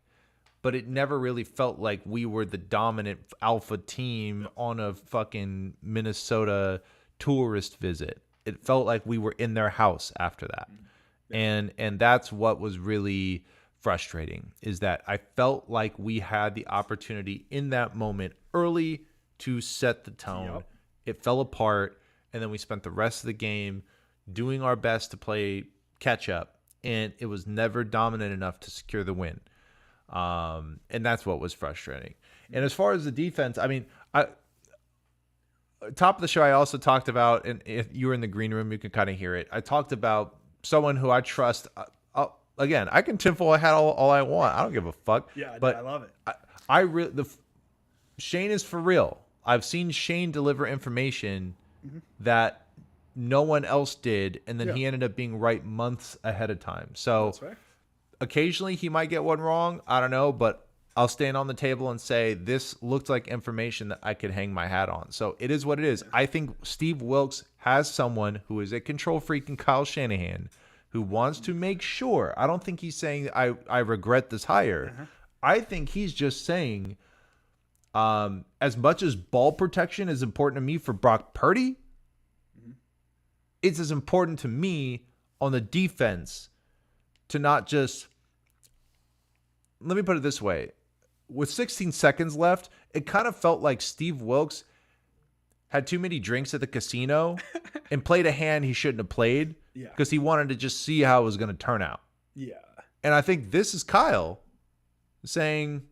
but it never really felt like we were the dominant alpha team on a fucking Minnesota tourist visit. It felt like we were in their house after that. And that's what was really frustrating, is that I felt like we had the opportunity in that moment early to set the tone. It fell apart, and then we spent the rest of the game doing our best to play catch up, and it was never dominant enough to secure the win. And that's what was frustrating. And as far as the defense, I mean, top of the show, I also talked about, and if you were in the green room, you can kind of hear it. I talked about someone who I trust. Again, I can tinfoil hat all I want. I don't give a fuck. Yeah, but I love it. Shane is for real. I've seen Shane deliver information that no one else did, and then he ended up being right months ahead of time. So That's right. Occasionally he might get one wrong. I don't know, but I'll stand on the table and say this looked like information that I could hang my hat on. So it is what it is. I think Steve Wilks has someone who is a control freak in Kyle Shanahan, who wants to make sure. I don't think he's saying I regret this hire. I think he's just saying, as much as ball protection is important to me for Brock Purdy, it's as important to me on the defense to not just, let me put it this way. With 16 seconds left, it kind of felt like Steve Wilks had too many drinks at the casino and played a hand he shouldn't have played because he wanted to just see how it was going to turn out. Yeah. And I think this is Kyle saying,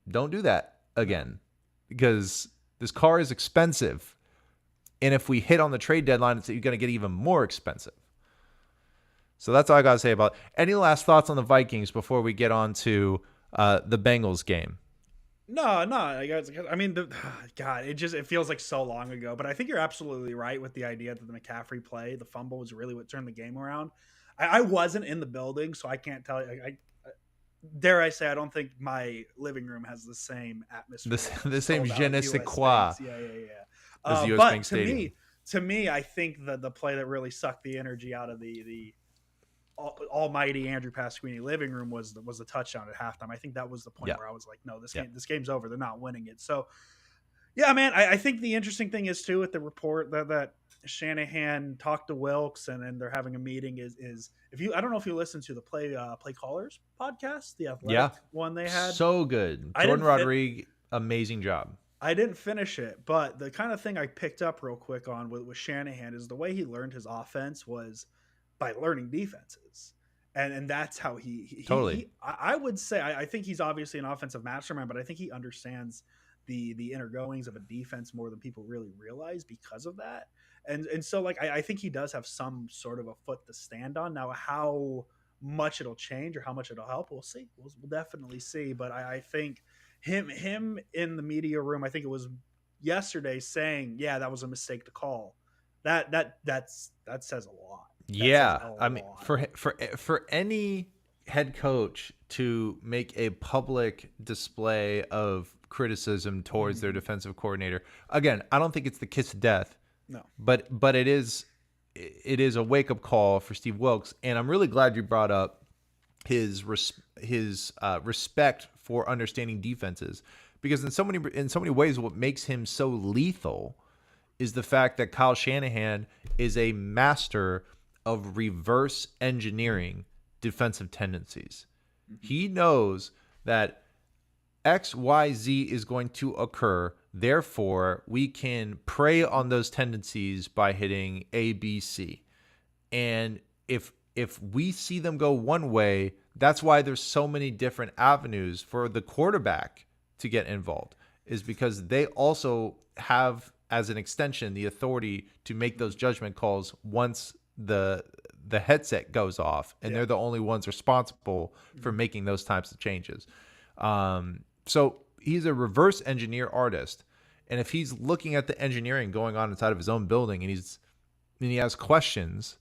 don't do that again, because this car is expensive. And if we hit on the trade deadline, it's going to get even more expensive. So that's all I got to say about it. Any last thoughts on the Vikings before we get on to the Bengals game? No. I mean, God, it feels like so long ago. But I think you're absolutely right with the idea that the McCaffrey play, the fumble, was really what turned the game around. I wasn't in the building, so I can't tell you. Dare I say, I don't think my living room has the same atmosphere. The same je ne sais quoi. Yeah. As the US But Bank Stadium. to me, I think that the play that really sucked the energy out of the almighty Andrew Pasquini living room was the touchdown at halftime. I think that was the point where I was like, no, this game's over. They're not winning it. So yeah, man, I think the interesting thing is too, with the report that Shanahan talked to Wilks and they're having a meeting is I don't know if you listened to the play callers podcast, the athletic one they had. So good. Jordan Rodriguez, amazing job. I didn't finish it, but the kind of thing I picked up real quick on with Shanahan is the way he learned his offense was by learning defenses. And that's how I would say, I think he's obviously an offensive mastermind, but I think he understands the inner goings of a defense more than people really realize because of that. And so like, I think he does have some sort of a foot to stand on. Now, how much it'll change or how much it'll help, we'll see. We'll definitely see. But I think him in the media room, I think it was yesterday, saying, yeah, that was a mistake to call. That says a lot. I mean, for any head coach to make a public display of criticism towards their defensive coordinator, again, I don't think it's the kiss of death. No, but it is a wake up call for Steve Wilks, and I'm really glad you brought up his respect for understanding defenses, because in so many ways, what makes him so lethal is the fact that Kyle Shanahan is a master of reverse engineering defensive tendencies. He knows that XYZ is going to occur. Therefore, we can prey on those tendencies by hitting A, B, C. And if we see them go one way, that's why there's so many different avenues for the quarterback to get involved, is because they also have, as an extension, the authority to make those judgment calls once the headset goes off, and they're the only ones responsible for making those types of changes. So he's a reverse engineer artist, and if he's looking at the engineering going on inside of his own building, and he has questions,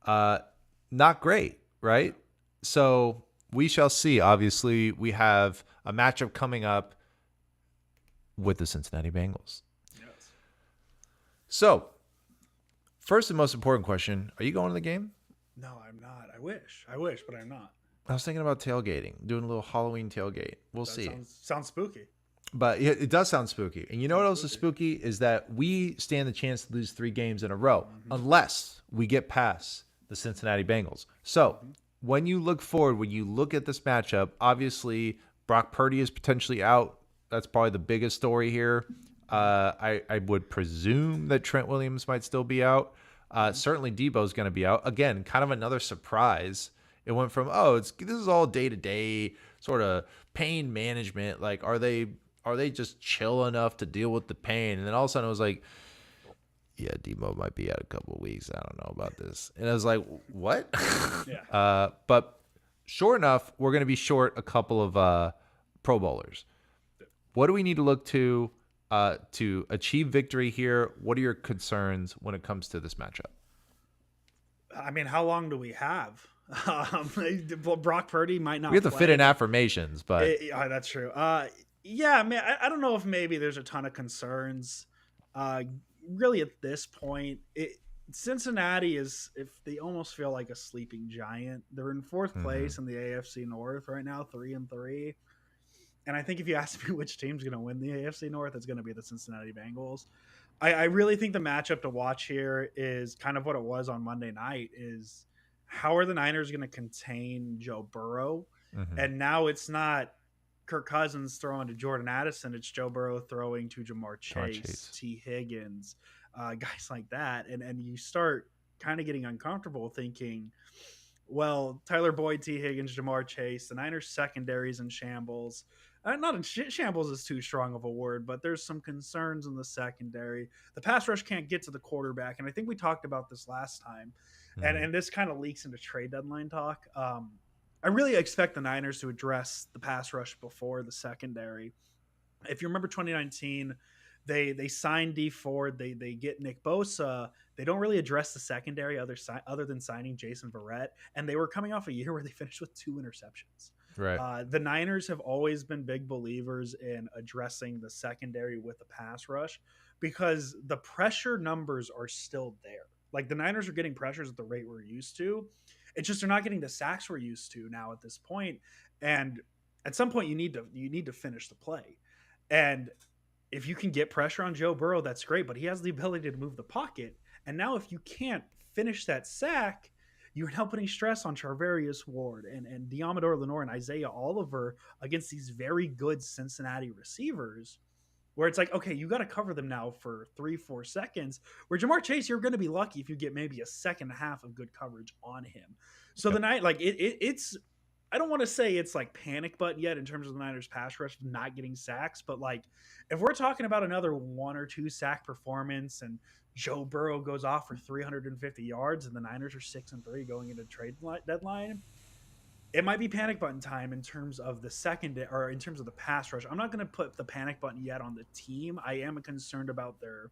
not great, right? So we shall see. Obviously, we have a matchup coming up with the Cincinnati Bengals. Yes. So, first and most important question, are you going to the game? No, I'm not. I wish, but I'm not. I was thinking about tailgating, doing a little Halloween tailgate. We'll That see. Sounds spooky. But it does sound spooky. And you know what else is spooky? Is that we stand the chance to lose 3 games in a row unless we get past the Cincinnati Bengals. So when you look forward, when you look at this matchup, obviously Brock Purdy is potentially out. That's probably the biggest story here. I would presume that Trent Williams might still be out. Certainly Debo's going to be out. Again, kind of another surprise. It went from, this is all day-to-day sort of pain management. Like, are they just chill enough to deal with the pain? And then all of a sudden it was like, yeah, Debo might be out a couple of weeks. I don't know about this. And I was like, what? Yeah. But sure enough, we're going to be short a couple of Pro Bowlers. What do we need to look to achieve victory here? What are your concerns when it comes to this matchup? I mean, how long do we have? Brock Purdy might not. We have to play. fit in affirmations, but That's true. Yeah, I mean, I don't know if maybe there's a ton of concerns. Really, at this point, Cincinnati is, if they almost feel like a sleeping giant. They're in 4th place in the AFC North right now, 3-3. And I think if you ask me which team's going to win the AFC North, it's going to be the Cincinnati Bengals. I really think the matchup to watch here is kind of what it was on Monday night, is how are the Niners going to contain Joe Burrow? And now it's not Kirk Cousins throwing to Jordan Addison. It's Joe Burrow throwing to Jamar Chase. T. Higgins, guys like that. And you start kind of getting uncomfortable thinking, well, Tyler Boyd, T. Higgins, Jamar Chase, the Niners secondaries in shambles. Not in shambles is too strong of a word, but there's some concerns in the secondary. The pass rush can't get to the quarterback, and I think we talked about this last time, and this kind of leaks into trade deadline talk. I really expect the Niners to address the pass rush before the secondary. If you remember 2019, they signed D Ford, they get Nick Bosa. They don't really address the secondary other than signing Jason Verrett, and they were coming off a year where they finished with 2 interceptions. right. The Niners have always been big believers in addressing the secondary with the pass rush because the pressure numbers are still there. Like, the Niners are getting pressures at the rate we're used to. It's just they're not getting the sacks we're used to now at this point. And at some point you need to finish the play. And if you can get pressure on Joe Burrow, that's great, but he has the ability to move the pocket. And now if you can't finish that sack, you're now putting stress on Charvarius Ward and Diamador Lenore and Isaiah Oliver against these very good Cincinnati receivers, where it's like, okay, you got to cover them now for 3-4 seconds, where Jamar Chase, you're going to be lucky if you get maybe a second half of good coverage on him. So the night, like it's, I don't want to say it's like panic button yet in terms of the Niners pass rush not getting sacks, but like if we're talking about another 1 or 2 sack performance and Joe Burrow goes off for 350 yards and the Niners are 6-3 going into trade deadline, it might be panic button time in terms of the second or in terms of the pass rush. I'm not going to put the panic button yet on the team. I am concerned about their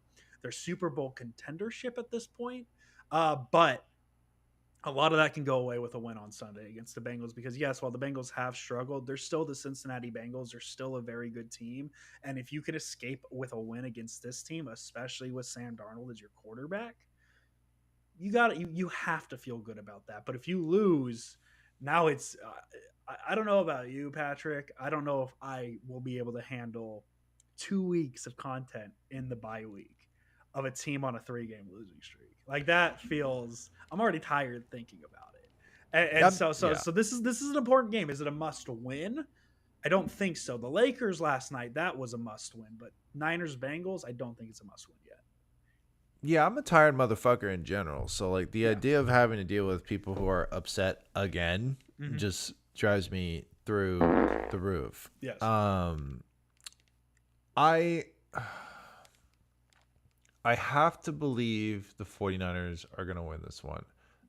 Super Bowl contendership at this point. But a lot of that can go away with a win on Sunday against the Bengals because, yes, while the Bengals have struggled, they're still the Cincinnati Bengals. They're still a very good team. And if you can escape with a win against this team, especially with Sam Darnold as your quarterback, you have to feel good about that. But if you lose, now it's I don't know about you, Patrick. I don't know if I will be able to handle 2 weeks of content in the bye week. of a team on a 3-game losing streak. Like that feels. I'm already tired thinking about it. And so this is an important game. Is it a must win? I don't think so. The Lakers last night, that was a must win, but Niners Bengals, I don't think it's a must win yet. Yeah, I'm a tired motherfucker in general. So like the idea of having to deal with people who are upset again just drives me through the roof. Yes. I have to believe the 49ers are going to win this one.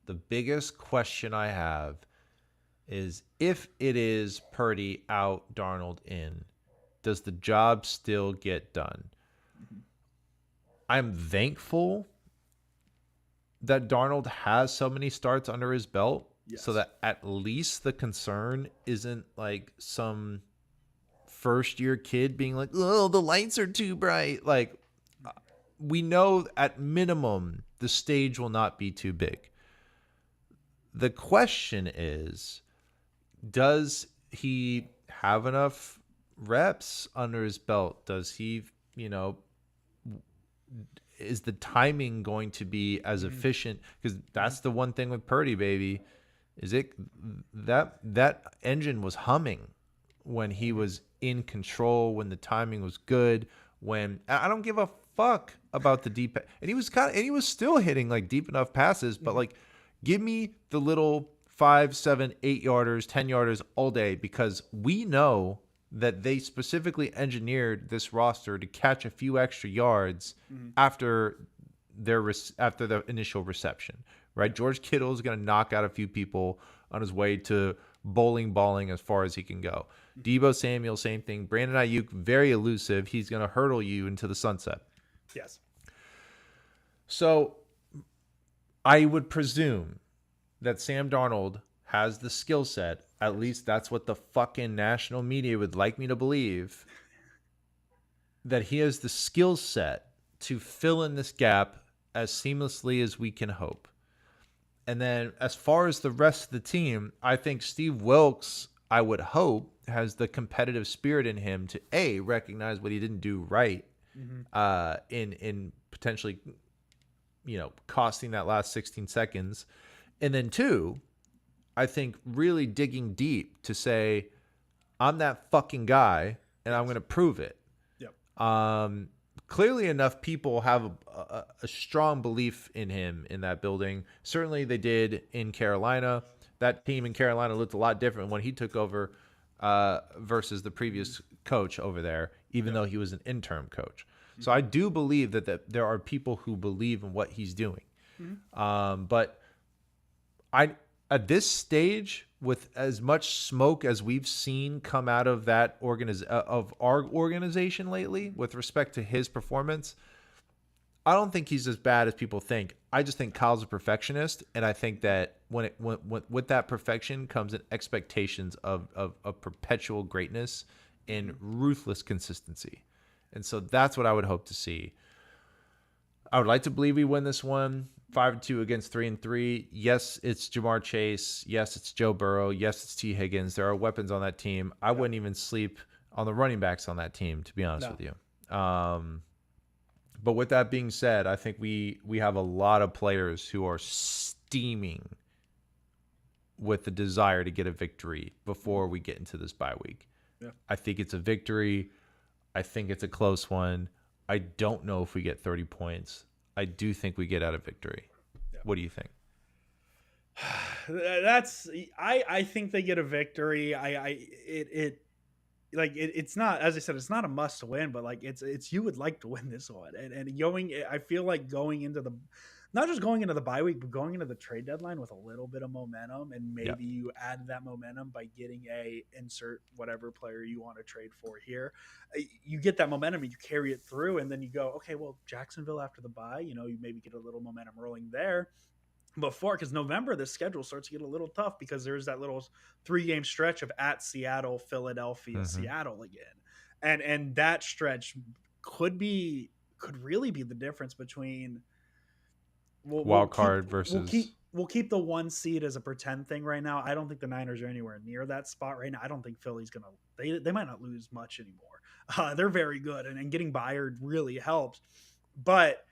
The biggest question I have is if it is Purdy out, Darnold in, does the job still get done? I'm thankful that Darnold has so many starts under his belt so that at least the concern isn't like some first-year kid being like, oh, the lights are too bright. Like, we know at minimum the stage will not be too big. The question is, does he have enough reps under his belt? Does he, is the timing going to be as efficient? Because that's the one thing with Purdy, baby, is that engine was humming when he was in control, when the timing was good, when I don't give a fuck about the deep, and he was still hitting like deep enough passes, but like give me the little 5, 7, 8 yarders, 10 yarders all day, because we know that they specifically engineered this roster to catch a few extra yards after the initial reception, right? George Kittle is going to knock out a few people on his way to balling as far as he can go. Deebo Samuel, same thing. Brandon Ayuk, very elusive. He's going to hurdle you into the sunset. Yes. So I would presume that Sam Darnold has the skill set. At least that's what the fucking national media would like me to believe. That he has the skill set to fill in this gap as seamlessly as we can hope. And then as far as the rest of the team, I think Steve Wilkes, I would hope, has the competitive spirit in him to A, recognize what he didn't do right in potentially, costing that last 16 seconds. And then 2, I think really digging deep to say, I'm that fucking guy and I'm going to prove it. Yep. Clearly enough people have a strong belief in him in that building. Certainly they did in Carolina. That team in Carolina looked a lot different when he took over versus the previous coach over there, even though he was an interim coach. So I do believe that there are people who believe in what he's doing. But at this stage, with as much smoke as we've seen come out of that of our organization lately with respect to his performance, I don't think he's as bad as people think. I just think Kyle's a perfectionist, and I think that when with that perfection comes an expectations of perpetual greatness and ruthless consistency. And so that's what I would hope to see. I would like to believe we win this one 5-2 against 3-3. Yes, it's Jamar Chase. Yes, it's Joe Burrow. Yes, it's T. Higgins. There are weapons on that team. I wouldn't even sleep on the running backs on that team, to be honest with you. But with that being said, I think we have a lot of players who are steaming with the desire to get a victory before we get into this bye week. Yeah. I think it's a victory. I think it's a close one. I don't know if we get 30 points. I do think we get out a victory. Yeah. What do you think? I think they get a victory. It's not, as I said, it's not a must win, but like it's you would like to win this one. And I feel like going into not just going into the bye week, but going into the trade deadline with a little bit of momentum, and maybe you add that momentum by getting insert whatever player you want to trade for here. You get that momentum and you carry it through, and then you go, okay, well, Jacksonville after the bye, you maybe get a little momentum rolling there. Because November, the schedule starts to get a little tough because there's that little 3-game stretch of at Seattle, Philadelphia, Seattle again. And that stretch could really be the difference between wild card versus we'll keep the 1 seed as a pretend thing right now. I don't think the Niners are anywhere near that spot right now. I don't think Philly's they might not lose much anymore. They're very good, and getting Byard really helps. But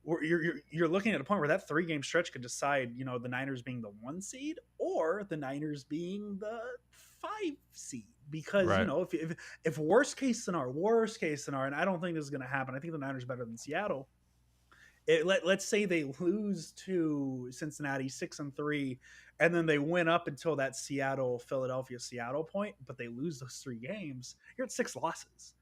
you're looking at a point where that 3-game stretch could decide, the Niners being the 1 seed or the Niners being the 5 seed. Because Right. if worst case scenario, and I don't think this is going to happen. I think the Niners are better than Seattle. Let's say they lose to Cincinnati 6-3, and then they win up until that Seattle point, but they lose those 3 games. You're at 6 losses,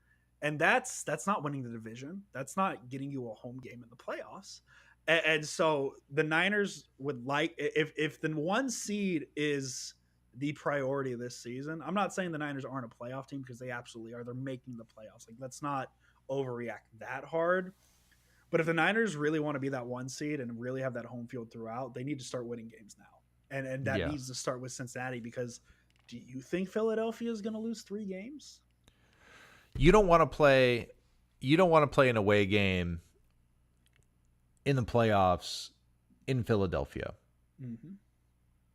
and that's not winning the division. That's not getting you a home game in the playoffs. And so the Niners would like, if the 1 seed is the priority of this season. I'm not saying the Niners aren't a playoff team, because they absolutely are. They're making the playoffs. Like, let's not overreact that hard. But if the Niners really want to be that 1 seed and really have that home field throughout, they need to start winning games now. And that needs to start with Cincinnati, because do you think Philadelphia is going to lose 3 games? You don't want to play an away game in the playoffs in Philadelphia. Mm-hmm.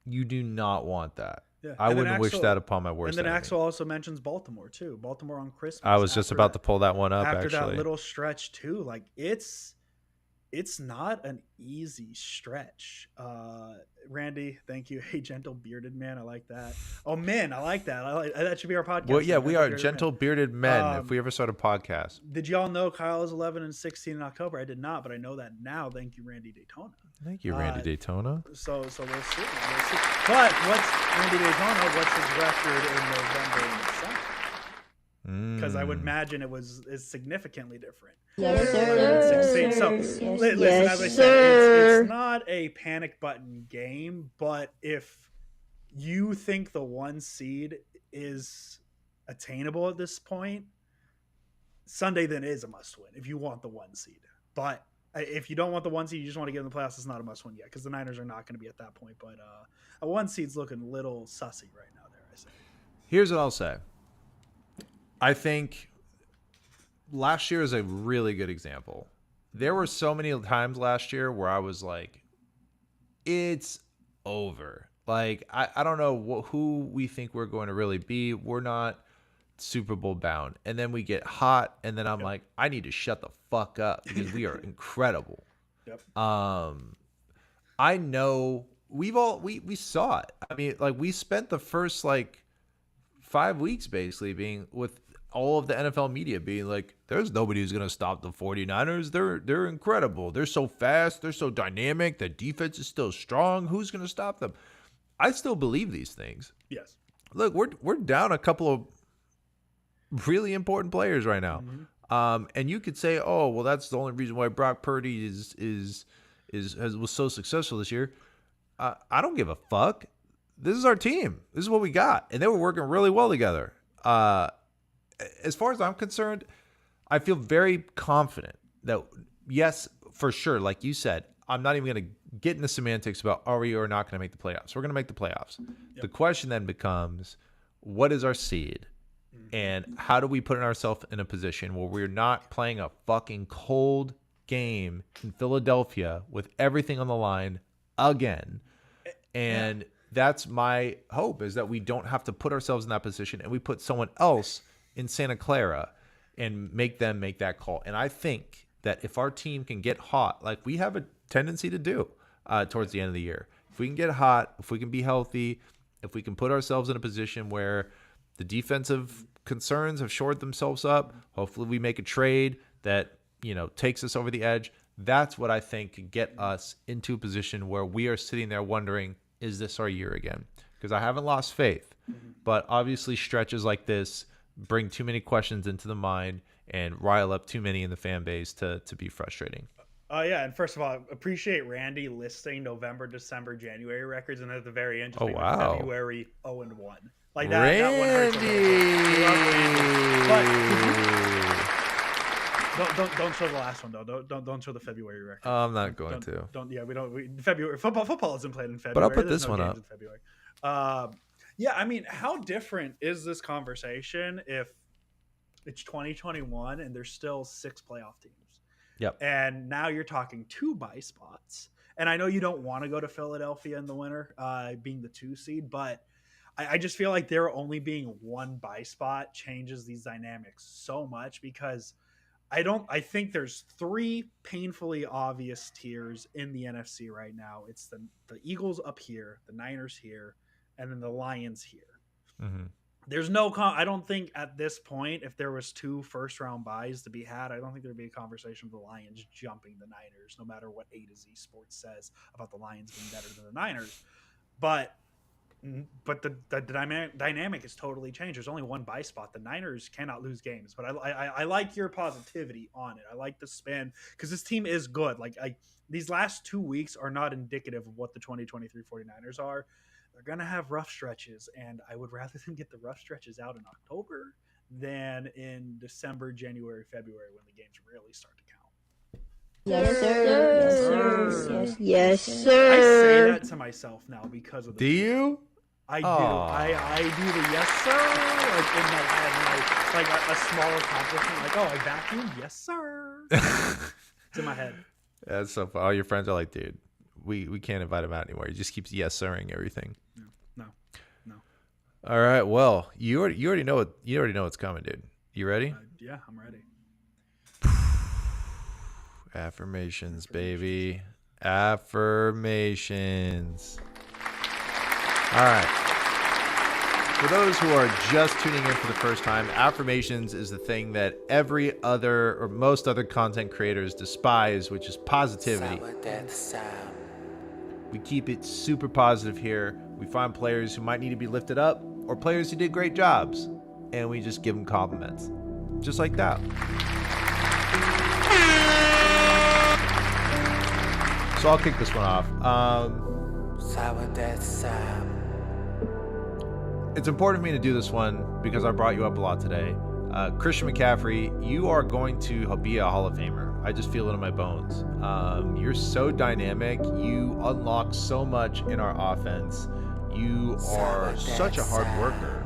You do not want that. Yeah. I wouldn't wish that upon my worst And then enemy. Axel also mentions Baltimore too. Baltimore on Christmas. I was just about to pull that one up, after actually. that little stretch too. Like, it's not an easy stretch. Randy, thank you. Hey, gentle bearded man, I like that. Oh, men, I like that. That should be our podcast. Well, yeah, we are Bearded gentle men. bearded men. If we ever start a podcast, Did y'all know Kyle is 11 and 16 in October? I did not, but I know that now. Thank you, Randy Daytona. thank you, Randy Daytona. So we'll see. But what's Randy Daytona? What's his record in November and December? Because I would imagine it's significantly different. Yes, 11 and 16. So Yes, listen, yes, as I said, sir. it's not a panic button game, but if you think the 1 seed is attainable at this point, Sunday then is a must win if you want the 1 seed. But if you don't want the 1 seed, you just want to get in the playoffs, it's not a must win yet, because the Niners are not going to be at that point. But a 1 seed's looking a little sussy right now there, I say. Here's what I'll say. I think last year is a really good example. There were so many times last year where I was like, it's over. Like, I don't know who we think we're going to really be. We're not Super Bowl bound. And then we get hot, and then I'm like, I need to shut the fuck up, because we are incredible. Yep. I know we saw it. I mean, like, we spent the first 5 weeks basically being with all of the NFL media being like, there's nobody who's going to stop the 49ers. They're incredible. They're so fast. They're so dynamic. The defense is still strong. Who's going to stop them? I still believe these things. Yes. Look, we're down a couple of really important players right now. Mm-hmm. And you could say, oh, well, that's the only reason why Brock Purdy was so successful this year. I don't give a fuck. This is our team. This is what we got. And they were working really well together. As far as I'm concerned, I feel very confident that, yes, for sure, like you said, I'm not even going to get into semantics about are we or not going to make the playoffs. We're going to make the playoffs. Yep. The question then becomes, what is our seed? And how do we put ourselves in a position where we're not playing a fucking cold game in Philadelphia with everything on the line again? And that's my hope, is that we don't have to put ourselves in that position and we put someone else in Santa Clara and make them make that call. And I think that if our team can get hot, like we have a tendency to do towards the end of the year, if we can get hot, if we can be healthy, if we can put ourselves in a position where the defensive concerns have shored themselves up, hopefully we make a trade that, takes us over the edge. That's what I think can get us into a position where we are sitting there wondering, is this our year again? Because I haven't lost faith, but obviously stretches like this bring too many questions into the mind and rile up too many in the fan base to be frustrating. Yeah, and first of all, appreciate Randy listing November, December, January records, and at the very end, just February 0-1. Like that. Randy. But don't show the last one though. Don't show the February record. I'm not going to. February football isn't played in February. But I'll put There's this no one games up. in February. Yeah, I mean, how different is this conversation if it's 2021 and there's still 6 playoff teams? Yep. And now you're talking 2 bye spots. And I know you don't want to go to Philadelphia in the winter, being the 2 seed, but I just feel like there only being 1 bye spot changes these dynamics so much, because I think there's three painfully obvious tiers in the NFC right now. It's the Eagles up here, the Niners here, and then the Lions here. Mm-hmm. There's no I don't think at this point, if there was 2 first-round buys to be had, I don't think there'd be a conversation of the Lions jumping the Niners, no matter what A to Z Sports says about the Lions being better than the Niners. But the dynamic has totally changed. There's only one buy spot. The Niners cannot lose games. But I like your positivity on it. I like the spin because this team is good. Like these last 2 weeks are not indicative of what the 2023 49ers are. They're going to have rough stretches, and I would rather them get the rough stretches out in October than in December, January, February when the games really start to count. Yes, sir. Yes, sir. Yes, I sir. say that to myself now because of the Do you? I do. I do the yes, sir, like in my head, like a small accomplishment, like, oh, I vacuumed, yes, sir. It's in my head. That's so fun. All your friends are like, dude, we can't invite him out anymore. He just keeps yes sirring everything. No. All right. Well, you already know what's coming, dude. You ready? Yeah, I'm ready. Affirmations, baby. Affirmations. All right. For those who are just tuning in for the first time, affirmations is the thing that every other or most other content creators despise, which is positivity. Sourdeath Sam. We keep it super positive here. We find players who might need to be lifted up or players who did great jobs, and we just give them compliments. Just like that. So I'll kick this one off. Sourdeath Sam. It's important for me to do this one because I brought you up a lot today. Christian McCaffrey, you are going to be a Hall of Famer. I just feel it in my bones. You're so dynamic. You unlock so much in our offense. You are such a hard worker.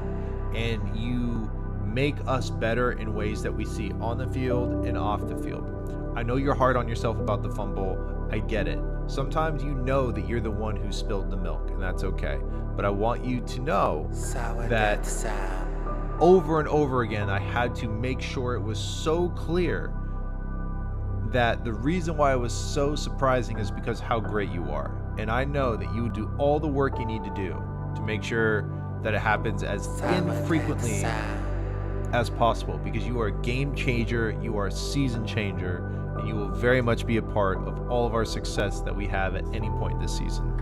And you make us better in ways that we see on the field and off the field. I know you're hard on yourself about the fumble. I get it. Sometimes you know that you're the one who spilled the milk, and that's okay. But I want you to know that over and over again, I had to make sure it was so clear that the reason why it was so surprising is because how great you are. And I know that you would do all the work you need to do to make sure that it happens as infrequently as possible, because you are a game changer, you are a season changer, and you will very much be a part of all of our success that we have at any point this season.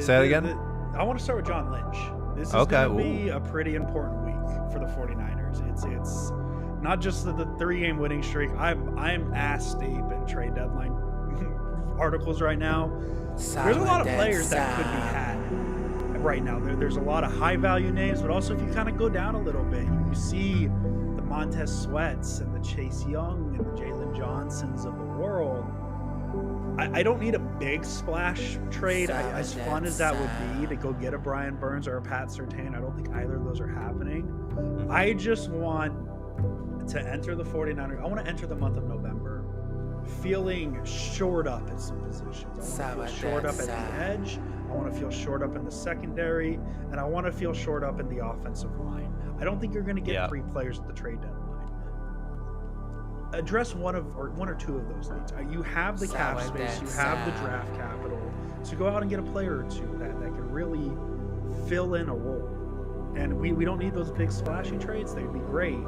Say it again? I want to start with John Lynch. This is going to be a pretty important week for the 49ers. It's not just the 3-game winning streak. I'm ass deep in trade deadline articles right now. There's a lot of players that could be had right now. There's a lot of high value names, but also if you kind of go down a little bit, you see the Montez Sweats and the Chase Young and the Jalen Johnsons of the world. I don't need a big splash trade. As fun as that would be to go get a Brian Burns or a Pat Surtain, I don't think either of those are happening. I just want to enter the 49ers. I want to enter the month of November feeling shored up at some positions. I want to feel shored up at the edge. I want to feel shored up in the secondary, and I want to feel shored up in the offensive line. I don't think you're going to get 3 players at the trade deadline. Address one or two of those needs. You have the cap space, you have the draft capital, so go out and get a player or two that can really fill in a role. And we don't need those big splashy trades. They'd be great.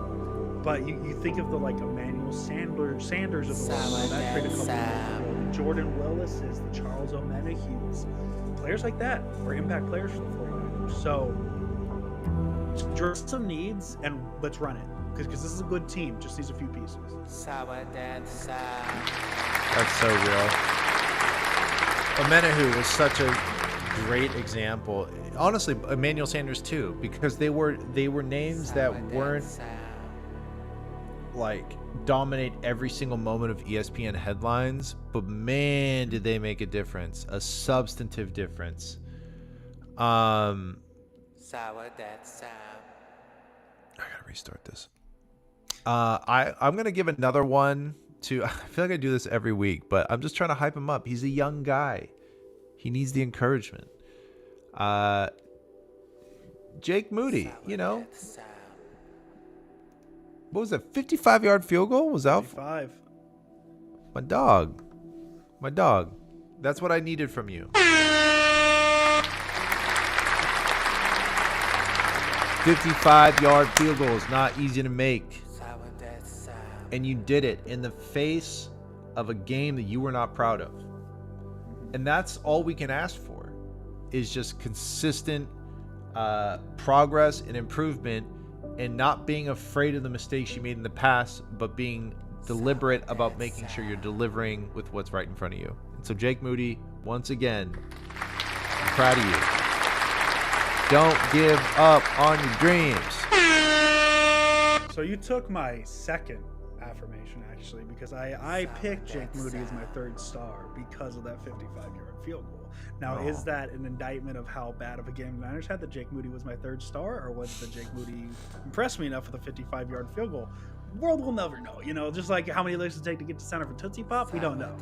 But you think of the Emmanuel Sanders of the world, that trade a couple years ago, the Jordan Willis's, the Charles Omenahue's, players like that are impact players for the 49ers. So address some needs and let's run it. Because this is a good team, just needs a few pieces. That's so real. Omenahu was such a great example. Honestly, Emmanuel Sanders too, because they were names that weren't dominate every single moment of ESPN headlines, but man, did they make a difference, a substantive difference. I gotta restart this. I'm gonna give another one to. I feel like I do this every week, but I'm just trying to hype him up. He's a young guy. He needs the encouragement. Jake Moody, what was that? 55-yard field goal was out. 5. My dog. That's what I needed from you. 55-yard field goal is not easy to make. And you did it in the face of a game that you were not proud of. And that's all we can ask for, is just consistent progress and improvement, and not being afraid of the mistakes you made in the past, but being deliberate about making sure you're delivering with what's right in front of you. And so Jake Moody, once again, I'm proud of you. Don't give up on your dreams. So you took my second affirmation, actually, because I picked Jake Moody as my third star because of that 55-yard field goal. Now, is that an indictment of how bad of a game the Niners had that Jake Moody was my third star, or was the Jake Moody impressed me enough with a 55-yard field goal? The world will never know, just like how many licks it take to get to center for Tootsie Pop, we don't know.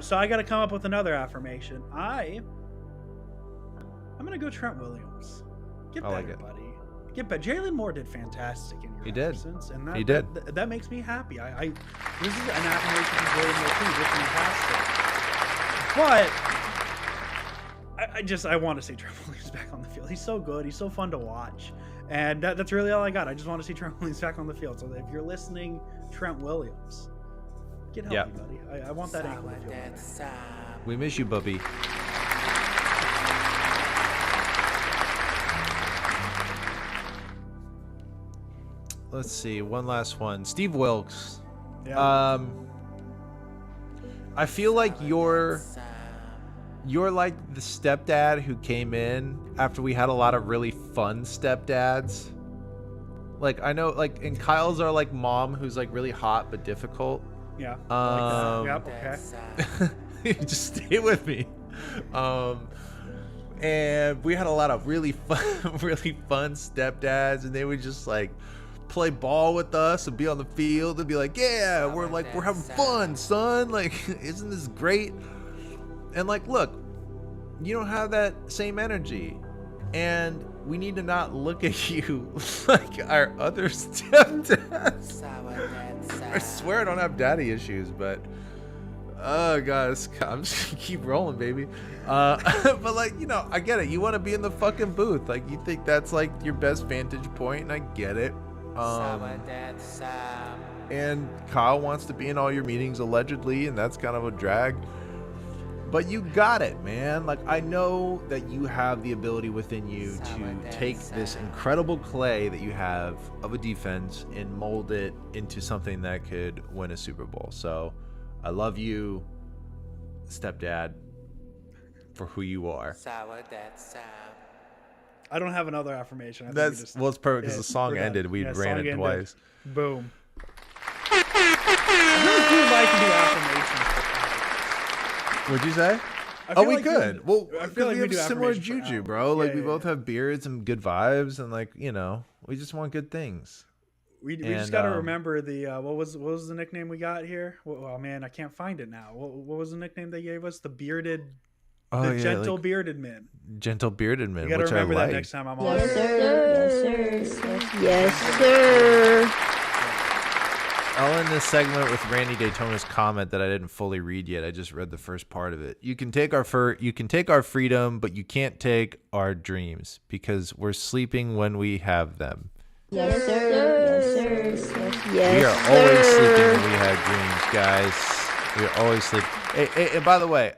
So I got to come up with another affirmation. I'm gonna go Trent Williams. Get better, like it. buddy. Get better. Jalen Moore did fantastic in your He did. absence, and He did. That makes me happy. This is an affirmation from Jalen Moore too. Did fantastic. But I want to see Trent Williams back on the field. He's so good. He's so fun to watch. And that's really all I got. I just want to see Trent Williams back on the field. So if you're listening, Trent Williams, get healthy, buddy. I want that ankle to feel better. We miss you, Bubby. Let's see. One last one. Steve Wilkes. Yeah. I feel like you're like the stepdad who came in after we had a lot of really fun stepdads. Like, I know, like, and Kyle's our like mom who's like really hot but difficult. Yeah. Yep. Okay. Just stay with me. And we had a lot of really fun stepdads, and they would just like play ball with us and be on the field and be like, yeah, we're having fun, son. Like, isn't this great? And like, look, you don't have that same energy, and we need to not look at you like our other stepdads. I swear I don't have daddy issues, but oh guys, I'm just gonna keep rolling, baby. But like, I get it. You want to be in the fucking booth, like you think that's like your best vantage point, and I get it. And Kyle wants to be in all your meetings allegedly, and that's kind of a drag. But you got it, man. Like, I know that you have the ability within you to take this incredible clay that you have of a defense and mold it into something that could win a Super Bowl. So I love you, stepdad, for who you are. I don't have another affirmation. I think It's perfect because the song ended. We ran it twice. Boom. I really do like to do affirmations. What'd you say? We could. Well, I feel like we have do similar affirmations for juju, hours. bro. Like, we Yeah. both have beards and good vibes, and like, we just want good things. We just got to remember the what was the nickname we got here? Oh man, I can't find it now. What was the nickname they gave us? The gentle bearded men. Gentle bearded men. You got to which remember I like. that next time I'm on. Yes, sir. Yes, sir. I'll end this segment with Randy Daytona's comment that I didn't fully read yet. I just read the first part of it. You can take our freedom, but you can't take our dreams, because we're sleeping when we have them. Yes, sir. Yes, We are always sleeping when we have dreams, guys. We are always sleeping. Hey, and by the way,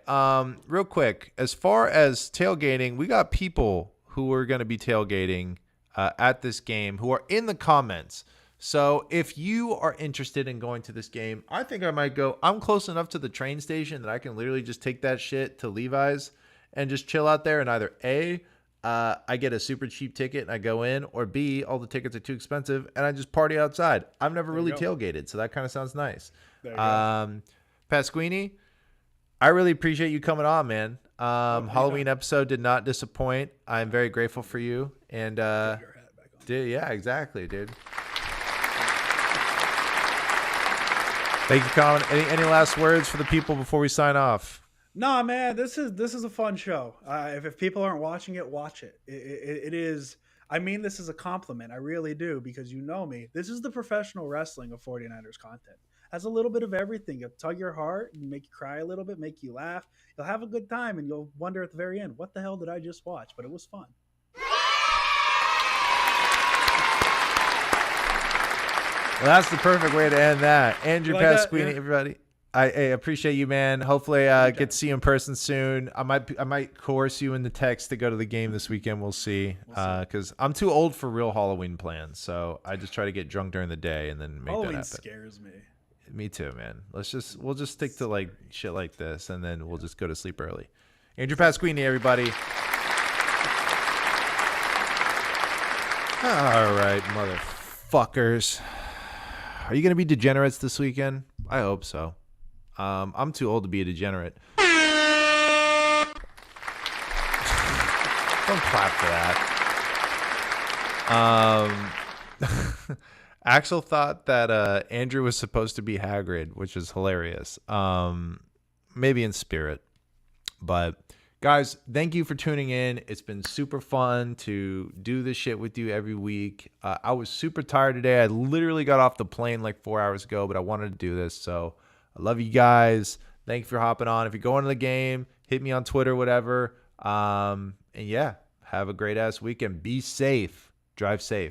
real quick, as far as tailgating, we got people who are going to be tailgating at this game who are in the comments. So if you are interested in going to this game, I think I might go. I'm close enough to the train station that I can literally just take that shit to Levi's and just chill out there. And either A, I get a super cheap ticket and I go in, or B, all the tickets are too expensive and I just party outside. I've never really tailgated, so that kind of sounds nice. Pasquini, I really appreciate you coming on, man. Halloween episode did not disappoint. I'm very grateful for you. And yeah, exactly, dude. Thank you, Colin. Any last words for the people before we sign off? Nah, man, this is a fun show. If people aren't watching it, watch it. It is. I mean this as a compliment. I really do, because you know me. This is the professional wrestling of 49ers content. Has a little bit of everything. It'll tug your heart and make you cry a little bit, make you laugh. You'll have a good time, and you'll wonder at the very end, what the hell did I just watch? But it was fun. Well, that's the perfect way to end that. Andrew Like that, Pasquini, yeah. everybody. I appreciate you, man. Hopefully, get to see you in person soon. I might coerce you into text to go to the game this weekend. We'll see. Because I'm too old for real Halloween plans, so I just try to get drunk during the day and then make that Halloween happen. scares me. Me too, man. We'll just stick to like shit like this, and then we'll just go to sleep early. Andrew Pasquini, everybody. All right, motherfuckers. Are you gonna be degenerates this weekend? I hope so. I'm too old to be a degenerate. Don't clap for that. Axel thought that Andrew was supposed to be Hagrid, which is hilarious. Maybe in spirit. But guys, thank you for tuning in. It's been super fun to do this shit with you every week. I was super tired today. I literally got off the plane like 4 hours ago, but I wanted to do this. So I love you guys. Thank you for hopping on. If you're going to the game, hit me on Twitter, whatever. And yeah, have a great ass weekend. Be safe. Drive safe.